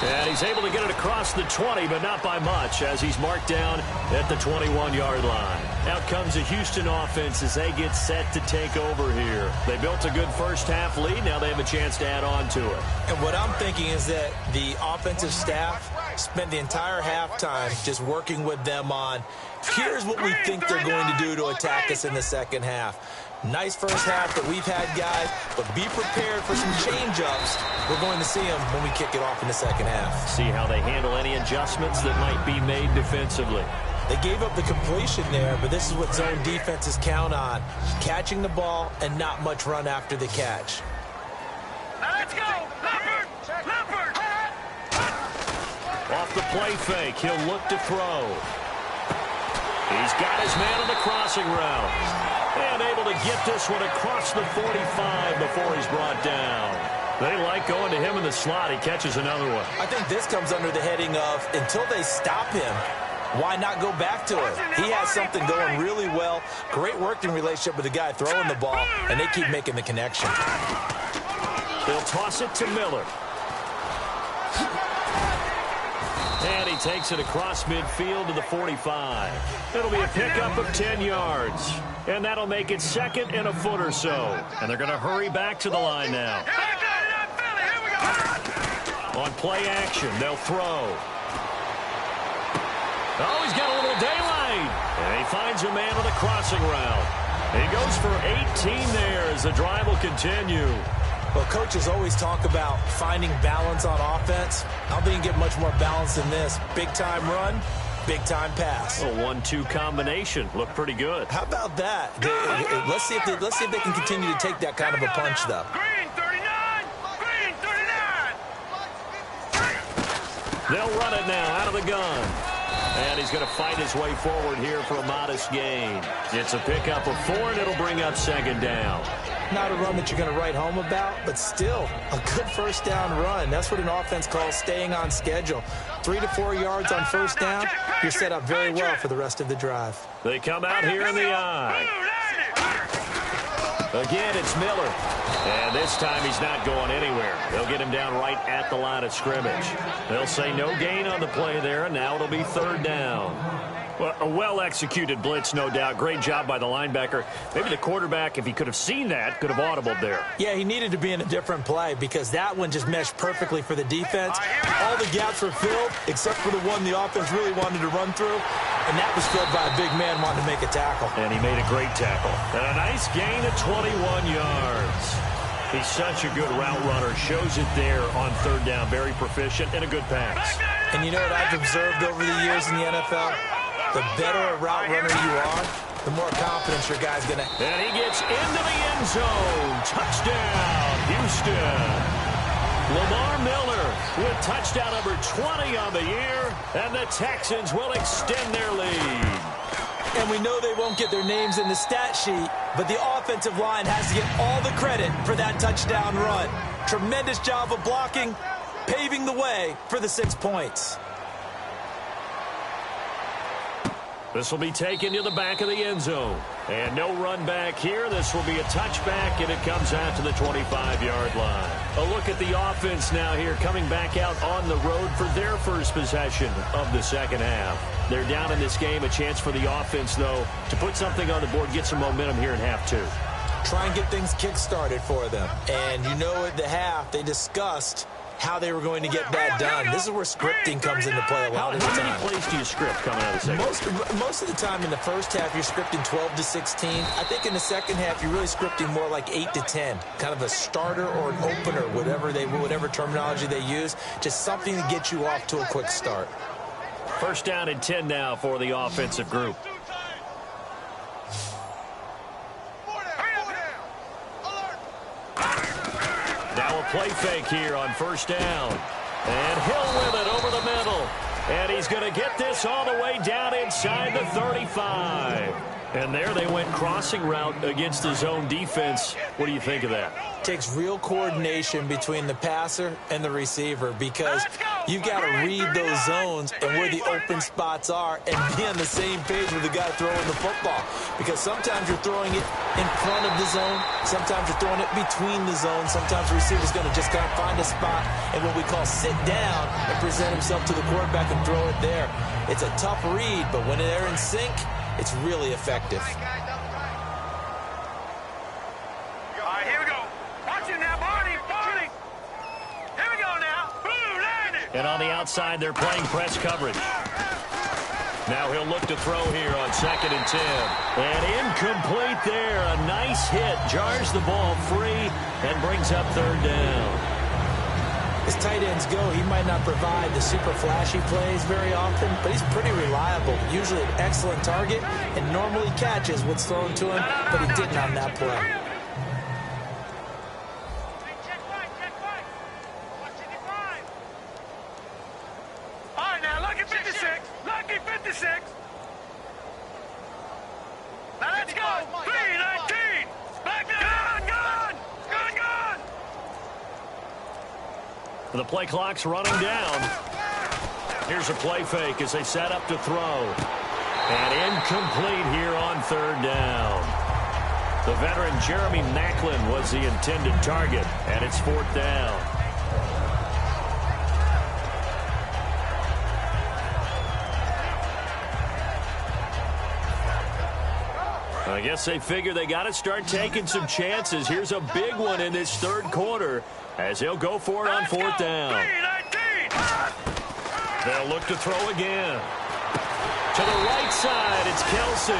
And he's able to get it across the 20, but not by much, as he's marked down at the 21-yard line. Out comes the Houston offense as they get set to take over here. They built a good first-half lead. Now they have a chance to add on to it. And what I'm thinking is that the offensive staff spent the entire halftime just working with them on, here's what we think they're going to do to attack us in the second half. Nice first half that we've had, guys, but be prepared for some change-ups. We're going to see them when we kick it off in the second half. See how they handle any adjustments that might be made defensively. They gave up the completion there, but this is what zone defenses count on. Catching the ball and not much run after the catch. Let's go! Leopard! Leopard! Off the play fake, he'll look to throw. He's got his man on the crossing route. And able to get this one across the 45 before he's brought down. They like going to him in the slot. He catches another one. I think this comes under the heading of, until they stop him, why not go back to it? He has something going really well. Great working relationship with the guy throwing the ball, and they keep making the connection. They'll toss it to Miller. And he takes it across midfield to the 45. It'll be a pickup of 10 yards. And that'll make it second and a foot or so. And they're going to hurry back to the line now. On play action, they'll throw. Oh, he's got a little daylight. And he finds a man on the crossing route. He goes for 18 there as the drive will continue. Well, coaches always talk about finding balance on offense. I don't think you get much more balance than this. Big-time run, big-time pass. A 1-2 combination. Looked pretty good. How about that? Let's see if they can continue to take that kind of a punch, though. Green 39! Green 39! They'll run it now out of the gun. And he's going to fight his way forward here for a modest gain. It's a pickup of 4, and it'll bring up second down. Not a run that you're going to write home about, but still a good first down run. That's what an offense calls staying on schedule. 3 to 4 yards on first down, you're set up very well for the rest of the drive. They come out here in the eye. Again, it's Miller. And this time he's not going anywhere. They'll get him down right at the line of scrimmage. They'll say no gain on the play there, and now it'll be third down. Well, a well-executed blitz, no doubt. Great job by the linebacker. Maybe the quarterback, if he could have seen that, could have audibled there. Yeah, he needed to be in a different play because that one just meshed perfectly for the defense. All the gaps were filled except for the one the offense really wanted to run through, and that was filled by a big man wanting to make a tackle. And he made a great tackle. And a nice gain of 21 yards. He's such a good route runner. Shows it there on third down. Very proficient and a good pass. And you know what I've observed over the years in the NFL? The better a route runner you are, the more confidence your guy's going to have. And he gets into the end zone. Touchdown, Houston. Lamar Miller with touchdown number 20 on the year, and the Texans will extend their lead. And we know they won't get their names in the stat sheet, but the offensive line has to get all the credit for that touchdown run. Tremendous job of blocking, paving the way for the 6 points. This will be taken to the back of the end zone. And no run back here. This will be a touchback, and it comes out to the 25-yard line. A look at the offense now here, coming back out on the road for their first possession of the second half. They're down in this game. A chance for the offense, though, to put something on the board, get some momentum here in half two. Try and get things kick-started for them. And you know at the half, they discussed how they were going to get that done. This is where scripting comes into play a lot of the time. How many plays do you script coming out of the second? Most of the time in the first half, you're scripting 12 to 16. I think in the second half, you're really scripting more like 8 to 10, kind of a starter or an opener, whatever terminology they use, just something to get you off to a quick start. First down and 10 now for the offensive group. Now a play fake here on first down. And Hill with it over the middle. And he's going to get this all the way down inside the 35. And there they went crossing route against the zone defense. What do you think of that? Takes real coordination between the passer and the receiver because you've got to read those zones and where the open spots are and be on the same page with the guy throwing the football. Because sometimes you're throwing it in front of the zone. Sometimes you're throwing it between the zones. Sometimes the receiver's going to just kind of find a spot and what we call sit down and present himself to the quarterback and throw it there. It's a tough read, but when they're in sync, it's really effective. All right, here we go. Watch it now, Barney. Here we go now. Boom, landed. And on the outside, they're playing press coverage. Now he'll look to throw here on 2nd and 10. And incomplete there. A nice hit. Jars the ball free and brings up 3rd down. As tight ends go, he might not provide the super flashy plays very often, but he's pretty reliable. Usually an excellent target and normally catches what's thrown to him, but he didn't on that play. All right, now, lucky 56. Lucky 56. Now, let's go. 3-19. Back down. Gun. The play clock's running down. Here's a play fake as they set up to throw. And incomplete here on 3rd down. The veteran Jeremy Macklin was the intended target, and it's 4th down. I guess they figure they got to start taking some chances. Here's a big one in this 3rd quarter as they'll go for it on 4th down. They'll look to throw again. To the right side, it's Kelsey.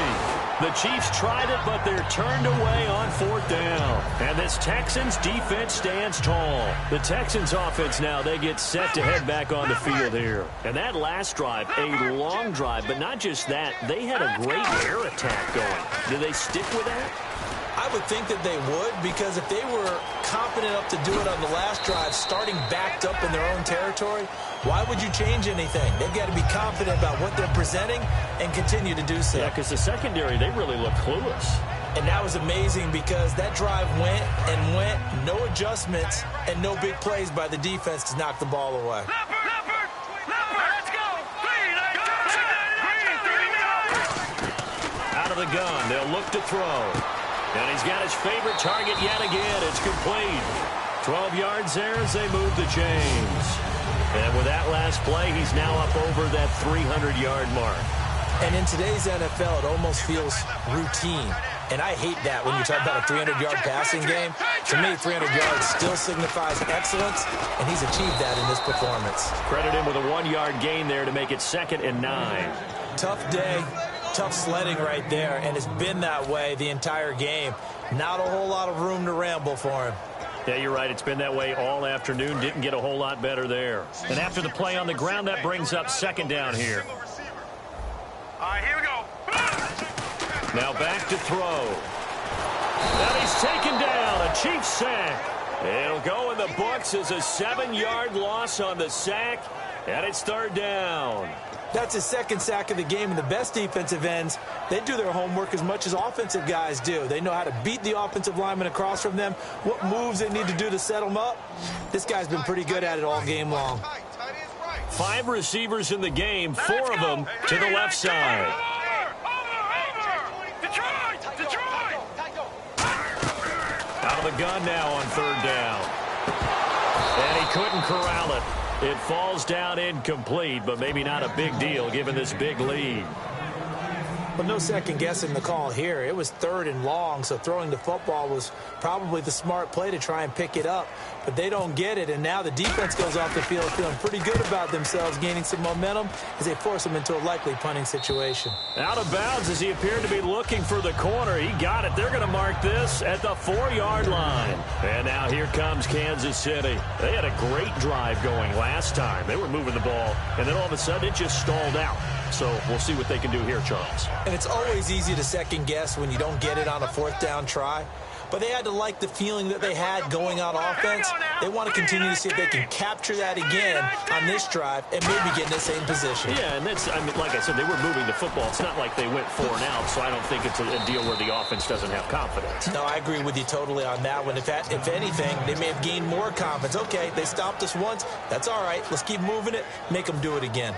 The Chiefs tried it, but they're turned away on 4th down. And this Texans defense stands tall. The Texans offense now, they get set to head back on the field here. And that last drive, a long drive, but not just that, they had a great air attack going. Do they stick with that? I would think that they would, because if they were confident enough to do it on the last drive, starting backed up in their own territory, why would you change anything? They've got to be confident about what they're presenting and continue to do so. Yeah, because the secondary, they really look clueless. And that was amazing because that drive went, no adjustments, and no big plays by the defense to knock the ball away. Let's go. Out of the gun, they'll look to throw. And he's got his favorite target yet again. It's complete. 12 yards there as they move the chains. And with that last play, he's now up over that 300-yard mark. And in today's NFL, it almost feels routine. And I hate that when you talk about a 300-yard passing game. To me, 300 yards still signifies excellence, and he's achieved that in this performance. Credit him with a 1-yard gain there to make it 2nd and 9. Tough day. Tough sledding right there, and it's been that way the entire game. Not a whole lot of room to ramble for him. Yeah, you're right. It's been that way all afternoon. Didn't get a whole lot better there. And after the play on the ground, that brings up 2nd down here. All right, here we go. Now back to throw. And he's taken down. A Chiefs sack. It'll go in the books as a 7-yard loss on the sack, and it's 3rd down. That's his 2nd sack of the game, and the best defensive ends, they do their homework as much as offensive guys do. They know how to beat the offensive lineman across from them, what moves they need to do to set them up. This guy's been pretty good at it all game long. 5 receivers in the game, 4 of them to the left side. Detroit! Out of the gun now on 3rd down. And he couldn't corral it. It falls down incomplete, but maybe not a big deal given this big lead. Well, no second guessing the call here. It was 3rd and long, so throwing the football was probably the smart play to try and pick it up. But they don't get it, and now the defense goes off the field feeling pretty good about themselves, gaining some momentum as they force them into a likely punting situation. Out of bounds as he appeared to be looking for the corner. He got it. They're going to mark this at the 4-yard line. And now here comes Kansas City. They had a great drive going last time. They were moving the ball, and then all of a sudden it just stalled out. So we'll see what they can do here, Charles. And it's always easy to second guess when you don't get it on a 4th down try. But they had to like the feeling that they had going on offense. They want to continue to see if they can capture that again on this drive and maybe get in the same position. Yeah, and that's, I mean, like I said, they were moving the football. It's not like they went 4 and out, so I don't think it's a deal where the offense doesn't have confidence. No, I agree with you totally on that one. If anything, they may have gained more confidence. Okay, they stopped us once. That's all right. Let's keep moving it, make them do it again.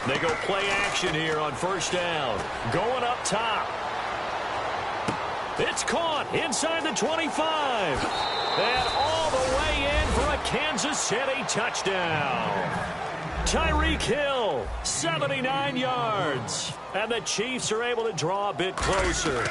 They go play action here on 1st down. Going up top. It's caught inside the 25. And all the way in for a Kansas City touchdown. Tyreek Hill, 79 yards. And the Chiefs are able to draw a bit closer.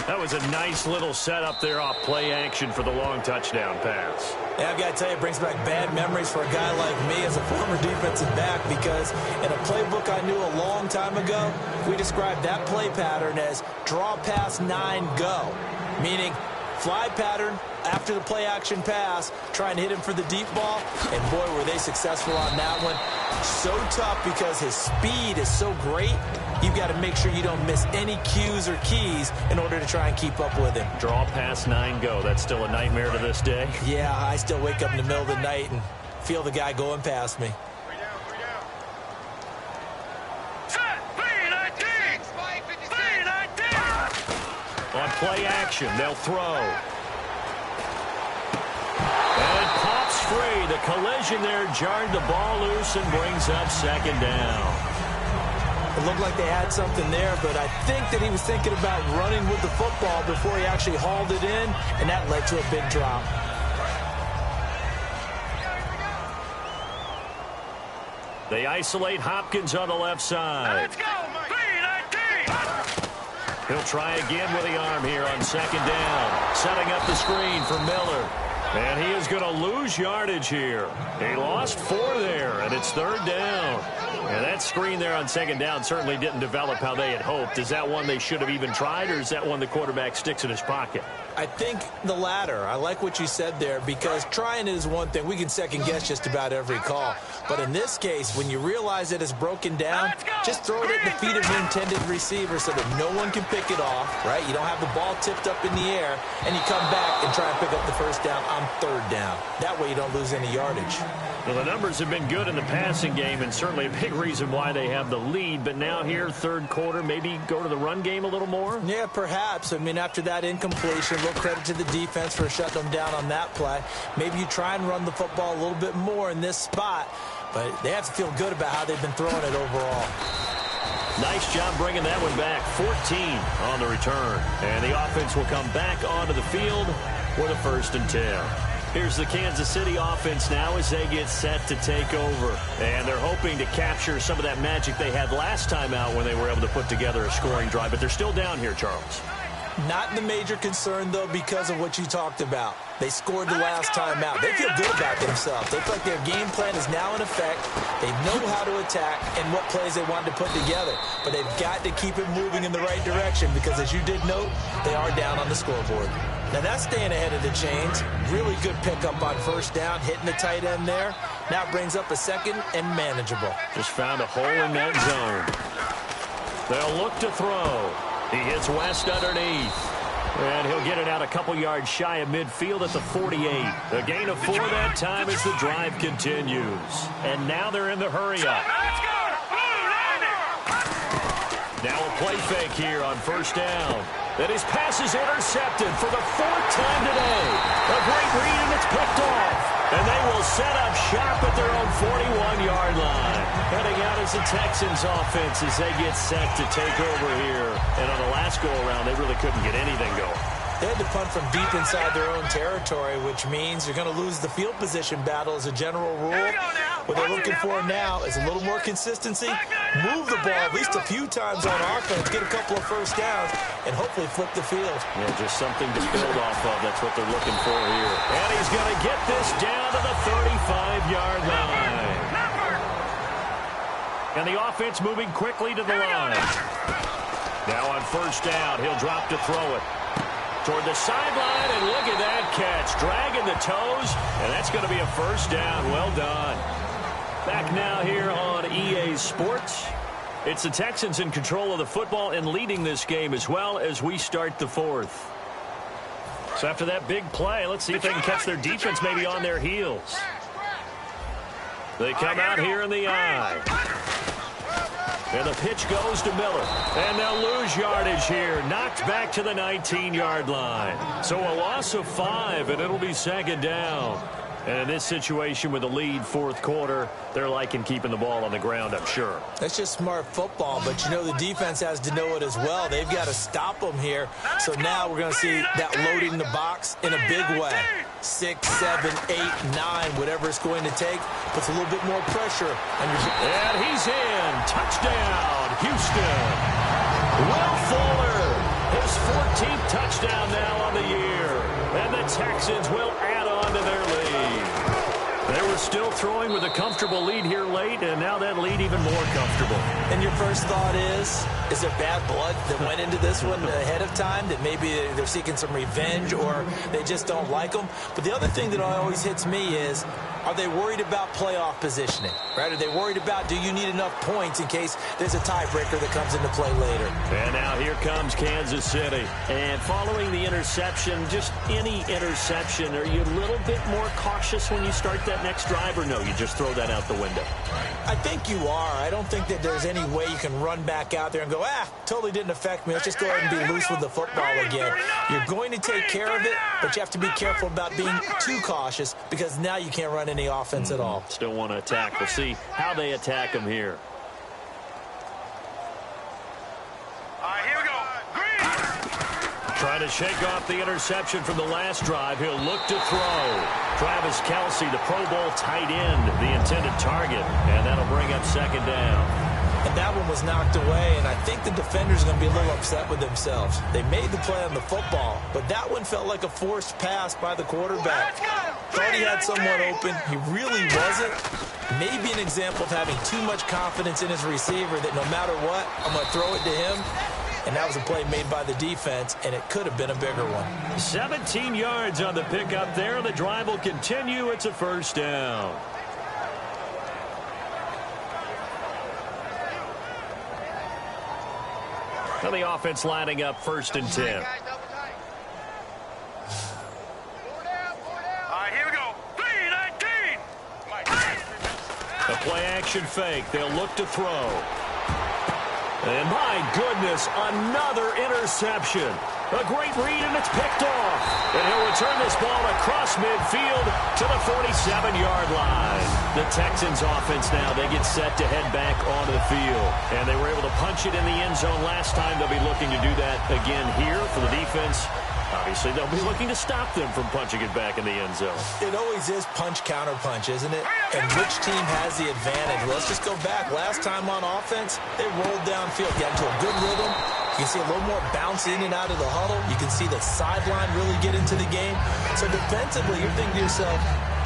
That was a nice little setup there off play action for the long touchdown pass. Yeah, I've got to tell you, it brings back bad memories for a guy like me as a former defensive back, because in a playbook I knew a long time ago, we described that play pattern as draw pass 9 go, meaning fly pattern after the play action pass, trying to hit him for the deep ball, and boy, were they successful on that one. So tough because his speed is so great. You've got to make sure you don't miss any cues or keys in order to try and keep up with him. Draw pass 9 go. That's still a nightmare to this day. Yeah, I still wake up in the middle of the night and feel the guy going past me. On play action, they'll throw. And pops free. The collision there jarred the ball loose and brings up 2nd down. It looked like they had something there, but I think that he was thinking about running with the football before he actually hauled it in, and that led to a big drop. They isolate Hopkins on the left side. Let's go, He'll try again with the arm here on 2nd down. Setting up the screen for Miller. And he is going to lose yardage here. He lost 4 there, and it's 3rd down. And that screen there on 2nd down certainly didn't develop how they had hoped. Is that one they should have even tried, or is that one the quarterback sticks in his pocket? I think the latter. I like what you said there, because trying is one thing. We can second guess just about every call. But in this case, when you realize that it's broken down, just throw it at the feet of the intended receiver so that no one can pick it off, right? You don't have the ball tipped up in the air, and you come back and try and pick up the 1st down on 3rd down. That way you don't lose any yardage. Well, the numbers have been good in the passing game, and certainly a big reason why they have the lead. But now here, 3rd quarter, maybe go to the run game a little more? Yeah, perhaps. I mean, after that incompletion, a little credit to the defense for shutting them down on that play. Maybe you try and run the football a little bit more in this spot, but they have to feel good about how they've been throwing it overall. Nice job bringing that one back. 14 on the return. And the offense will come back onto the field for the 1st and 10. Here's the Kansas City offense now as they get set to take over. And they're hoping to capture some of that magic they had last time out when they were able to put together a scoring drive. But they're still down here, Charles. Not the major concern, though, because of what you talked about. They scored the last time out. They feel good about themselves. They feel like their game plan is now in effect. They know how to attack and what plays they want to put together. But they've got to keep it moving in the right direction because, as you did note, they are down on the scoreboard. Now, that's staying ahead of the chains. Really good pickup on 1st down, hitting the tight end there. Now brings up a 2nd and manageable. Just found a hole in that zone. They'll look to throw. He hits West underneath. And he'll get it out a couple yards shy of midfield at the 48. A gain of 4 that time as the drive continues. And now they're in the hurry-up. Now a play fake here on 1st down. That his pass is intercepted for the 4th time today. A great read, and it's picked off. And they will set up shop at their own 41-yard line. Heading out as the Texans offense as they get set to take over here. And on the last go-around, they really couldn't get anything going. They had to punt from deep inside their own territory, which means you're going to lose the field position battle as a general rule. What they're looking for now is a little more consistency, move the ball at least a few times on offense, get a couple of first downs, and hopefully flip the field. Yeah, just something to build off of. That's what they're looking for here. And he's going to get this down to the 35-yard line. And the offense moving quickly to the line. Now on first down, he'll drop to throw it. Toward the sideline, and look at that catch. Dragging the toes, and that's going to be a first down. Well done. Back now here on EA Sports. It's the Texans in control of the football and leading this game as well as we start the fourth. So after that big play, let's see if they can catch their defense maybe on their heels. They come out here in the eye. And the pitch goes to Miller. And they'll lose yardage here. Knocked back to the 19-yard line. So a loss of 5, and it'll be second down. And in this situation with a lead fourth quarter, they're liking keeping the ball on the ground, I'm sure. That's just smart football, but you know the defense has to know it as well. They've got to stop them here. So now we're going to see that loading the box in a big way. 6, 7, 8, 9, whatever it's going to take, puts a little bit more pressure on your... And he's in. Touchdown, Houston. Will Fuller, his 14th touchdown now on the year. And the Texans will add on to their lead. They were still throwing with a comfortable lead here late, and now that lead even more comfortable. And your first thought is there bad blood that went into this one ahead of time, that maybe they're seeking some revenge or they just don't like them? But the other thing that always hits me is, are they worried about playoff positioning? Right? Are they worried about, do you need enough points in case there's a tiebreaker that comes into play later? And now here comes Kansas City. And following the interception, just any interception, are you a little bit more cautious when you start that next drive, or no, you just throw that out the window? I think you are. I don't think that there's any way you can run back out there and go, totally didn't affect me. Let's just go ahead and be loose with the football again. You're going to take care of it, but you have to be careful about being too cautious because now you can't run any offense at all. Still want to attack. We'll see how they attack him here. All right, here we go. Green. Trying to shake off the interception from the last drive. He'll look to throw. Travis Kelce, the Pro Bowl tight end, the intended target. And that'll bring up second down. And that one was knocked away, and I think the defenders are going to be a little upset with themselves. They made the play on the football, but that one felt like a forced pass by the quarterback. Thought he had someone open. He really wasn't. Maybe an example of having too much confidence in his receiver that no matter what, I'm going to throw it to him. And that was a play made by the defense, and it could have been a bigger one. 17 yards on the pickup there. The drive will continue. It's a first down. Now the offense lining up first and 10. All right, here we go. 3-19. A play-action fake. They'll look to throw. And my goodness, another interception. A great read, and it's picked off. And he'll return this ball across midfield to the 47-yard line. The Texans offense now, they get set to head back onto the field. And they were able to punch it in the end zone last time. They'll be looking to do that again here for the defense. Obviously, they'll be looking to stop them from punching it back in the end zone. It always is punch-counter-punch, isn't it? And which team has the advantage? Well, let's just go back. Last time on offense, they rolled downfield, got into a good rhythm. You can see a little more bounce in and out of the huddle. You can see the sideline really get into the game. So defensively, you're thinking to yourself,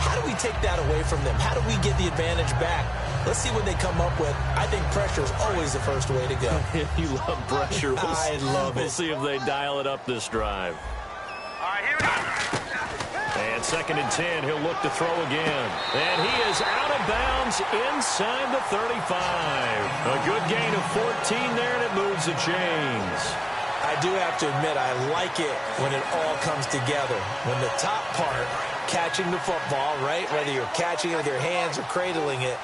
how do we take that away from them? How do we get the advantage back? Let's see what they come up with. I think pressure is always the first way to go. You love pressure. I love it. We'll see if they dial it up this drive. All right, here we go. And second and 10, he'll look to throw again. And he is out of bounds inside the 35. A good gain of 14 there, and it moves the chains. I do have to admit, I like it when it all comes together. When the top part, catching the football, right, whether you're catching it with your hands or cradling it,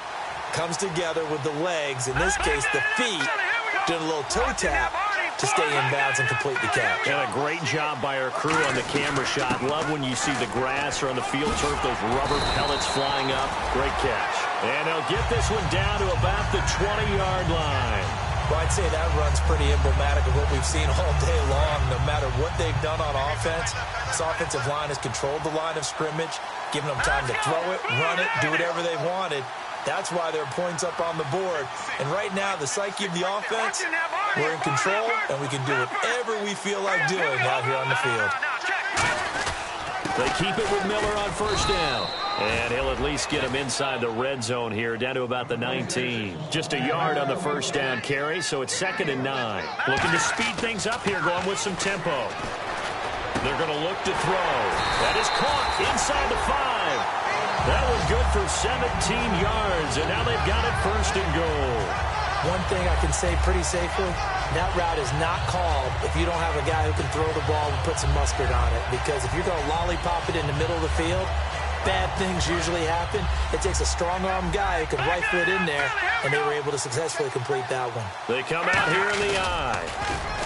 comes together with the legs, in this case the feet, doing a little toe tap to stay in bounds and complete the catch. And a great job by our crew on the camera shot. Love when you see the grass or on the field turf, those rubber pellets flying up. Great catch. And they'll get this one down to about the 20-yard line. Well, I'd say that run's pretty emblematic of what we've seen all day long. No matter what they've done on offense, this offensive line has controlled the line of scrimmage, given them time to throw it, run it, do whatever they wanted. That's why there are points up on the board. And right now, the psyche of the offense, we're in control, and we can do whatever we feel like doing out here on the field. They keep it with Miller on first down. And he'll at least get him inside the red zone here, down to about the 19. Just a yard on the first down carry, so it's 2nd and 9. Looking to speed things up here, going with some tempo. They're going to look to throw. That is caught inside the 5. That was good for 17 yards, and now they've got it 1st and goal. One thing I can say pretty safely, that route is not called if you don't have a guy who can throw the ball and put some mustard on it. Because if you're going to lollipop it in the middle of the field, bad things usually happen. It takes a strong-arm guy who can rifle it in there, and they were able to successfully complete that one. They come out here in the eye.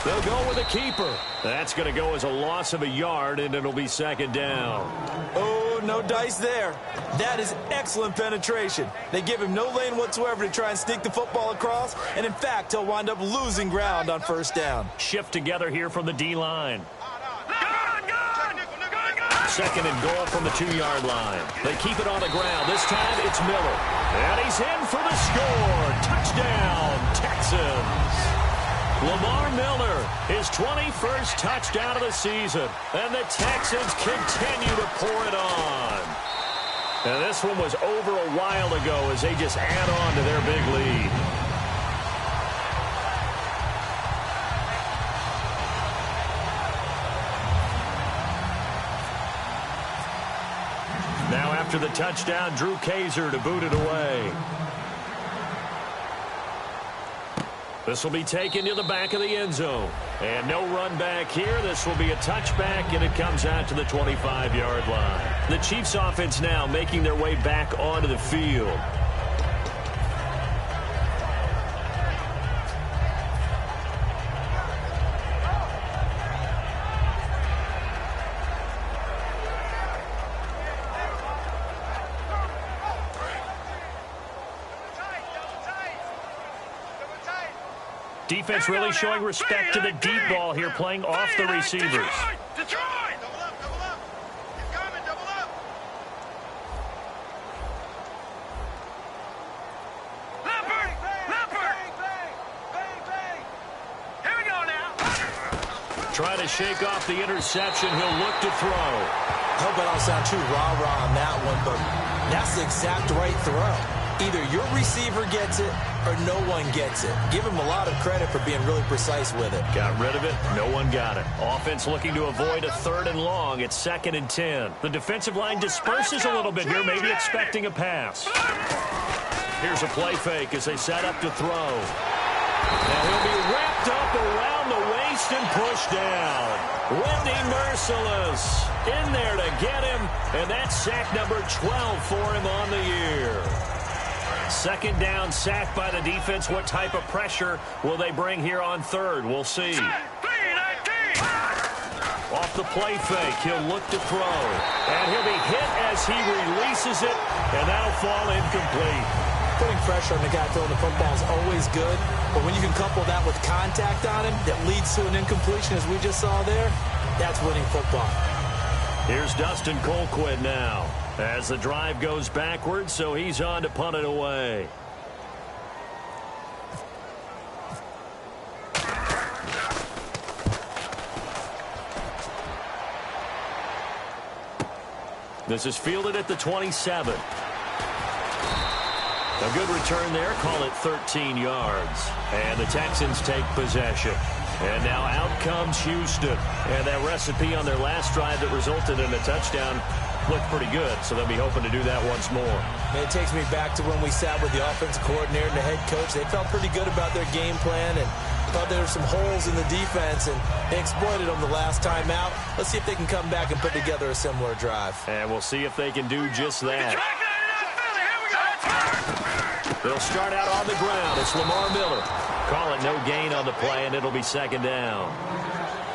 They'll go with a keeper. That's going to go as a loss of a yard, and it'll be 2nd down. Oh, no dice there. That is excellent penetration. They give him no lane whatsoever to try and sneak the football across, and in fact, he'll wind up losing ground on 1st down. Shift together here from the D-line. 2nd and goal from the 2-yard line. They keep it on the ground. This time it's Miller. And he's in for the score. Touchdown, Texans. Lamar Miller, his 21st touchdown of the season. And the Texans continue to pour it on. And this one was over a while ago as they just add on to their big lead. Now after the touchdown, Drew Kaiser to boot it away. This will be taken to the back of the end zone. And no run back here. This will be a touchback, and it comes out to the 25-yard line. The Chiefs offense now making their way back onto the field. Defense really showing respect to the deep ball here, playing off the receivers. Detroit! Double up, double up. He's coming, double up. Leopard! Here we go now. Trying to shake off the interception. He'll look to throw. I hope I don't sound too rah-rah on that one, but that's the exact right throw. Either your receiver gets it or no one gets it. Give him a lot of credit for being really precise with it. Got rid of it. No one got it. Offense looking to avoid a 3rd and long. It's 2nd and 10. The defensive line disperses a little bit here, maybe expecting a pass. Here's a play fake as they set up to throw. Now he'll be wrapped up around the waist and pushed down. Wendy Merciless in there to get him, and that's sack number 12 for him on the year. 2nd down, sack by the defense. What type of pressure will they bring here on 3rd? We'll see. Off the play fake, he'll look to throw. And he'll be hit as he releases it, and that'll fall incomplete. Putting pressure on the guy throwing the football is always good, but when you can couple that with contact on him that leads to an incompletion, as we just saw there, that's winning football. Here's Dustin Colquitt now as the drive goes backwards, so he's on to punt it away. This is fielded at the 27. A good return there. Call it 13 yards. And the Texans take possession. And now out comes Houston. And that recipe on their last drive that resulted in a touchdown looked pretty good, so they'll be hoping to do that once more. And it takes me back to when we sat with the offensive coordinator and the head coach. They felt pretty good about their game plan and thought there were some holes in the defense, and they exploited them the last time out. Let's see if they can come back and put together a similar drive. And we'll see if they can do just that. They'll start out on the ground. It's Lamar Miller. Call it no gain on the play, and it'll be 2nd down.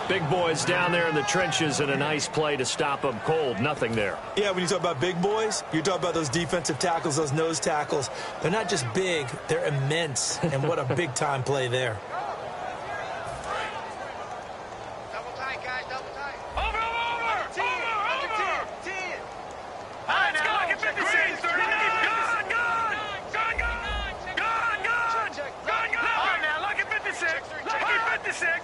Big boys down there in the trenches, and a nice play to stop them cold. Nothing there. Yeah, when you talk about big boys, you're talking about those defensive tackles, those nose tackles. They're not just big, they're immense. And what a big-time play there. Double tight, guys, double tight. Over. All right, now look at 56. Gone. All right, now look at 56. Lucky 56.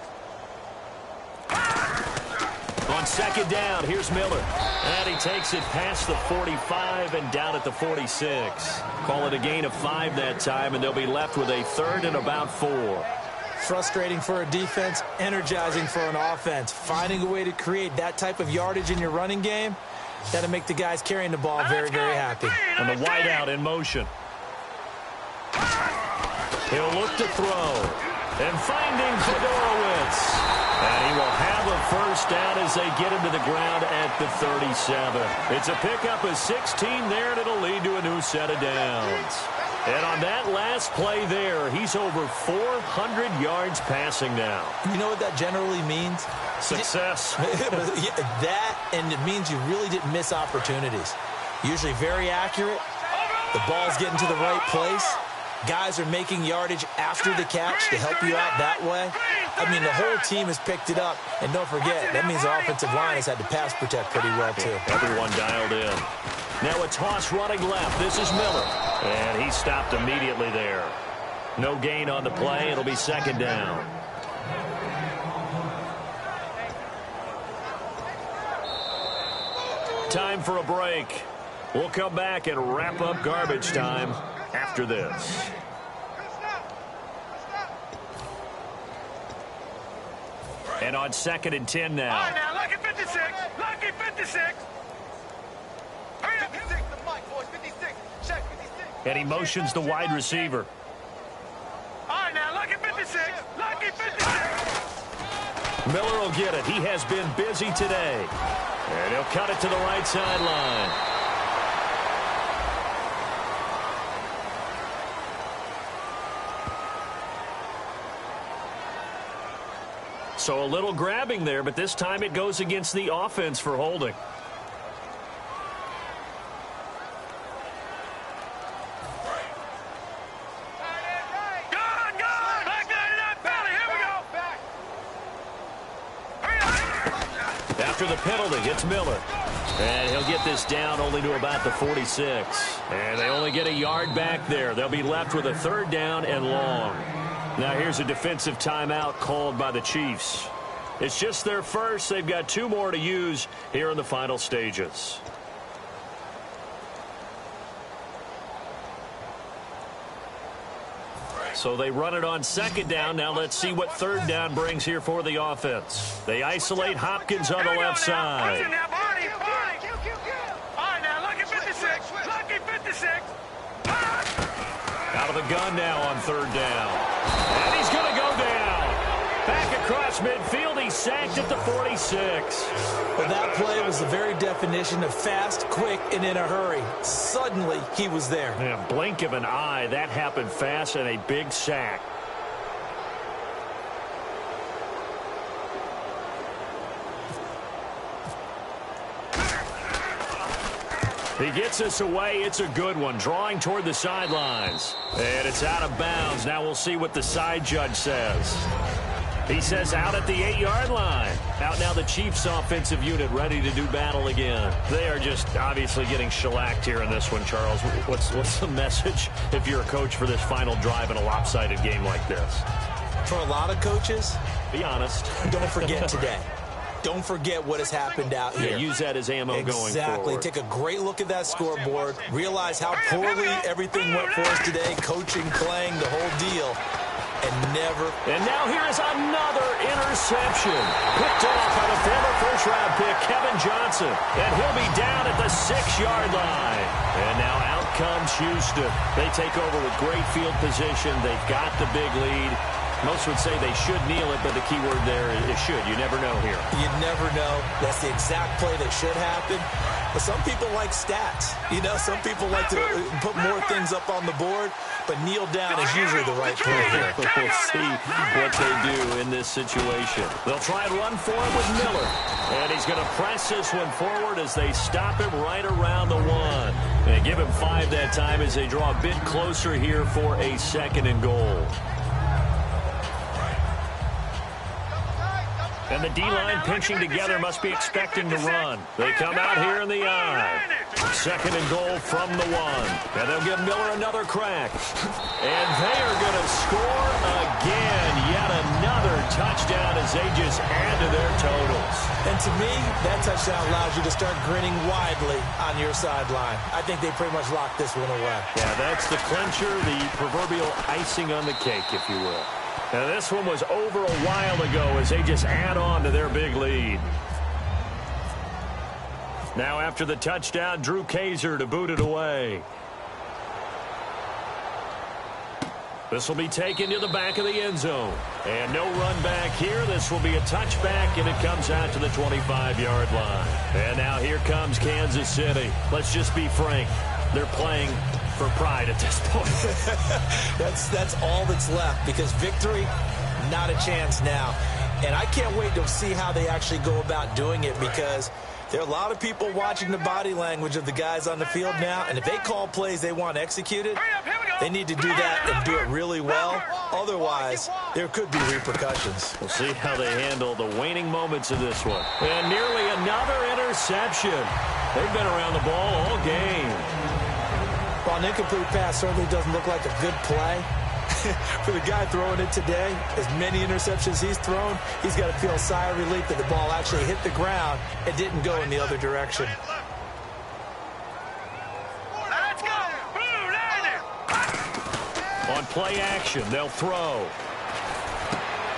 On second down, here's Miller. And he takes it past the 45 and down at the 46. Call it a gain of 5 that time, and they'll be left with a 3rd and about 4. Frustrating for a defense, energizing for an offense. Finding a way to create that type of yardage in your running game, that'll make the guys carrying the ball very, very happy. And the wideout in motion. He'll look to throw. And finding Fedorowicz. And he will have a first down as they get him to the ground at the 37. It's a pickup of 16 there, and it'll lead to a new set of downs. And on that last play there, he's over 400 yards passing now. You know what that generally means? Success. That, and it means you really didn't miss opportunities. Usually very accurate. The ball's getting to the right place. Guys are making yardage after the catch to help you out that way. I mean, the whole team has picked it up. And don't forget, that means the offensive line has had to pass protect pretty well, too. Everyone dialed in. Now a toss running left. This is Miller. And he stopped immediately there. No gain on the play. It'll be second down. Time for a break. We'll come back and wrap up garbage time after this. And on 2nd and 10 now. All right, now look at 56. Lucky 56. Hurry up. 56, the mic, boys. 56. Check 56. And he motions the wide receiver. All right, now look at 56. Lucky 56. Miller will get it. He has been busy today. And he'll cut it to the right sideline. So a little grabbing there, but this time it goes against the offense for holding. Gone. Back down to that belly. Here we go. After the penalty, it's Miller. And he'll get this down only to about the 46. And they only get a yard back there. They'll be left with a 3rd down and long. Now here's a defensive timeout called by the Chiefs. It's just their first. They've got 2 more to use here in the final stages. So they run it on 2nd down. Now let's see what 3rd down brings here for the offense. They isolate Hopkins on the left side. All right, now look at 56. Lucky 56. Out of the gun now on 3rd down. And he's going to go down. Back across midfield. He's sacked at the 46. Well, that play was the very definition of fast, quick, and in a hurry. Suddenly, he was there. In a blink of an eye, that happened fast, and a big sack. He gets us away. It's a good one. Drawing toward the sidelines. And it's out of bounds. Now we'll see what the side judge says. He says out at the 8-yard line. Out now the Chiefs offensive unit ready to do battle again. They are just obviously getting shellacked here in this one, Charles. What's the message if you're a coach for this final drive in a lopsided game like this? For a lot of coaches, be honest. Don't forget today. Don't forget what has happened out here. Yeah, use that as ammo going forward. Exactly. Take a great look at that scoreboard. Realize how poorly everything went for us today. Coaching, playing, the whole deal. And now here is another interception. Picked off by the former first-round pick, Kevin Johnson. And he'll be down at the 6-yard line. And now out comes Houston. They take over with great field position. They've got the big lead. Most would say they should kneel it, but the key word there is should. You never know here. You never know. That's the exact play that should happen. But some people like stats. You know, some people like to put more things up on the board, but kneel down is usually the right play here. We'll see what they do in this situation. They'll try and run for it with Miller. And he's going to press this one forward as they stop him right around the 1. They give him 5 that time as they draw a bit closer here for a 2nd and goal. And the D-line pinching together must be expecting to run. They come out here in the I. 2nd and goal from the 1. And they'll give Miller another crack. And they are going to score again. Yet another touchdown as they just add to their totals. And to me, that touchdown allows you to start grinning widely on your sideline. I think they pretty much locked this one away. Yeah, that's the clincher, the proverbial icing on the cake, if you will. Now, this one was over a while ago as they just add on to their big lead. Now, after the touchdown, Drew Kaiser to boot it away. This will be taken to the back of the end zone. And no run back here. This will be a touchback, and it comes out to the 25-yard line. And now here comes Kansas City. Let's just be frank. They're playing for pride at this point. That's all that's left, because victory, not a chance now. And I can't wait to see how they actually go about doing it, because there are a lot of people watching the body language of the guys on the field now, and if they call plays they want executed, they need to do that and do it really well. Otherwise, there could be repercussions. We'll see how they handle the waning moments of this one. And nearly another interception. They've been around the ball all game. Well, an incomplete pass certainly doesn't look like a good play. For the guy throwing it today, as many interceptions he's thrown, he's got to feel a sigh of relief that the ball actually hit the ground and didn't go in the other direction. Let's go! On play action, they'll throw.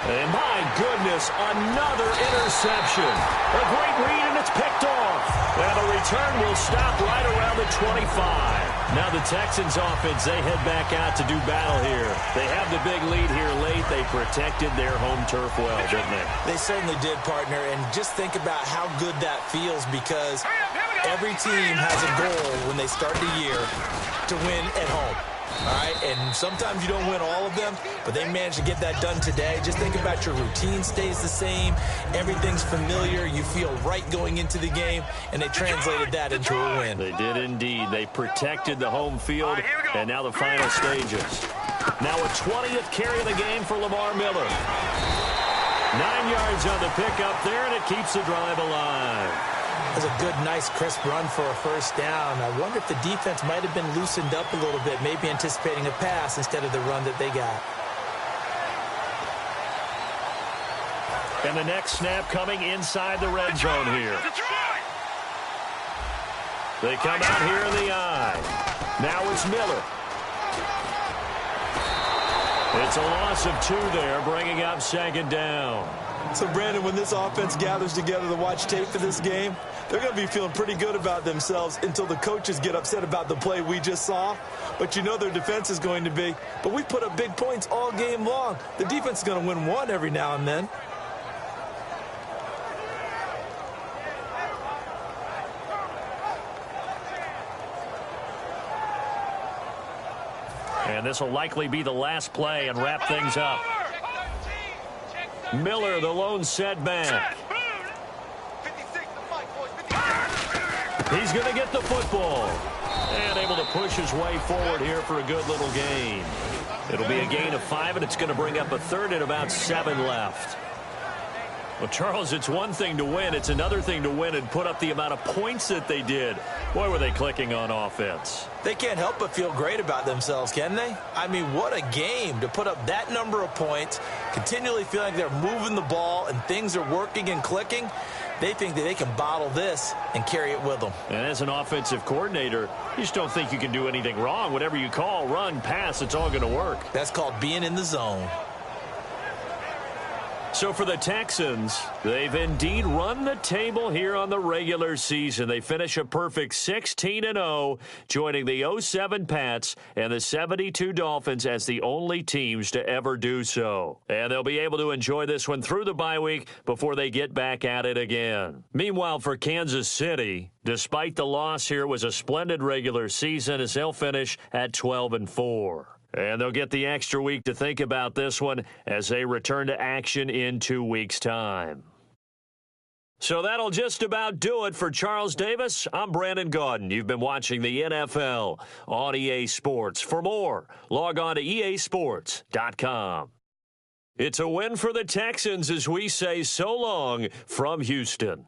And my goodness, another interception. A great read, and it's picked off. And the return will stop right around the 25. Now the Texans offense, they head back out to do battle here. They have the big lead here late. They protected their home turf well, didn't they? They certainly did, partner. And just think about how good that feels, because every team has a goal when they start the year to win at home. All right, and sometimes you don't win all of them, but they managed to get that done today. Just think about your routine stays the same. Everything's familiar. You feel right going into the game, and they translated that into a win. They did indeed. They protected the home field, and now the final stages. Now a 20th carry of the game for Lamar Miller. 9 yards on the pickup there, and it keeps the drive alive. That was a good, nice, crisp run for a first down. I wonder if the defense might have been loosened up a little bit, maybe anticipating a pass instead of the run that they got. And the next snap coming inside the red zone here. They come out here in the I. Now it's Miller. It's a loss of 2 there, bringing up 2nd down. So, Brandon, when this offense gathers together to watch tape for this game, they're going to be feeling pretty good about themselves until the coaches get upset about the play we just saw. But you know their defense is going to be. But we put up big points all game long. The defense is going to win one every now and then. And this will likely be the last play and wrap things up. Miller, the lone setback. He's going to get the football. And able to push his way forward here for a good little gain. It'll be a gain of 5, and it's going to bring up a third and about 7 left. Well, Charles, it's one thing to win. It's another thing to win and put up the amount of points that they did. Boy, were they clicking on offense. They can't help but feel great about themselves, can they? I mean, what a game to put up that number of points, continually feeling like they're moving the ball and things are working and clicking. They think that they can bottle this and carry it with them. And as an offensive coordinator, you just don't think you can do anything wrong. Whatever you call, run, pass, it's all going to work. That's called being in the zone. So for the Texans, they've indeed run the table here on the regular season. They finish a perfect 16-0, joining the 07 Pats and the 72 Dolphins as the only teams to ever do so. And they'll be able to enjoy this one through the bye week before they get back at it again. Meanwhile, for Kansas City, despite the loss here, it was a splendid regular season as they'll finish at 12-4. And they'll get the extra week to think about this one as they return to action in 2 weeks' time. So that'll just about do it for Charles Davis. I'm Brandon Gaudin. You've been watching the NFL on EA Sports. For more, log on to easports.com. It's a win for the Texans as we say so long from Houston.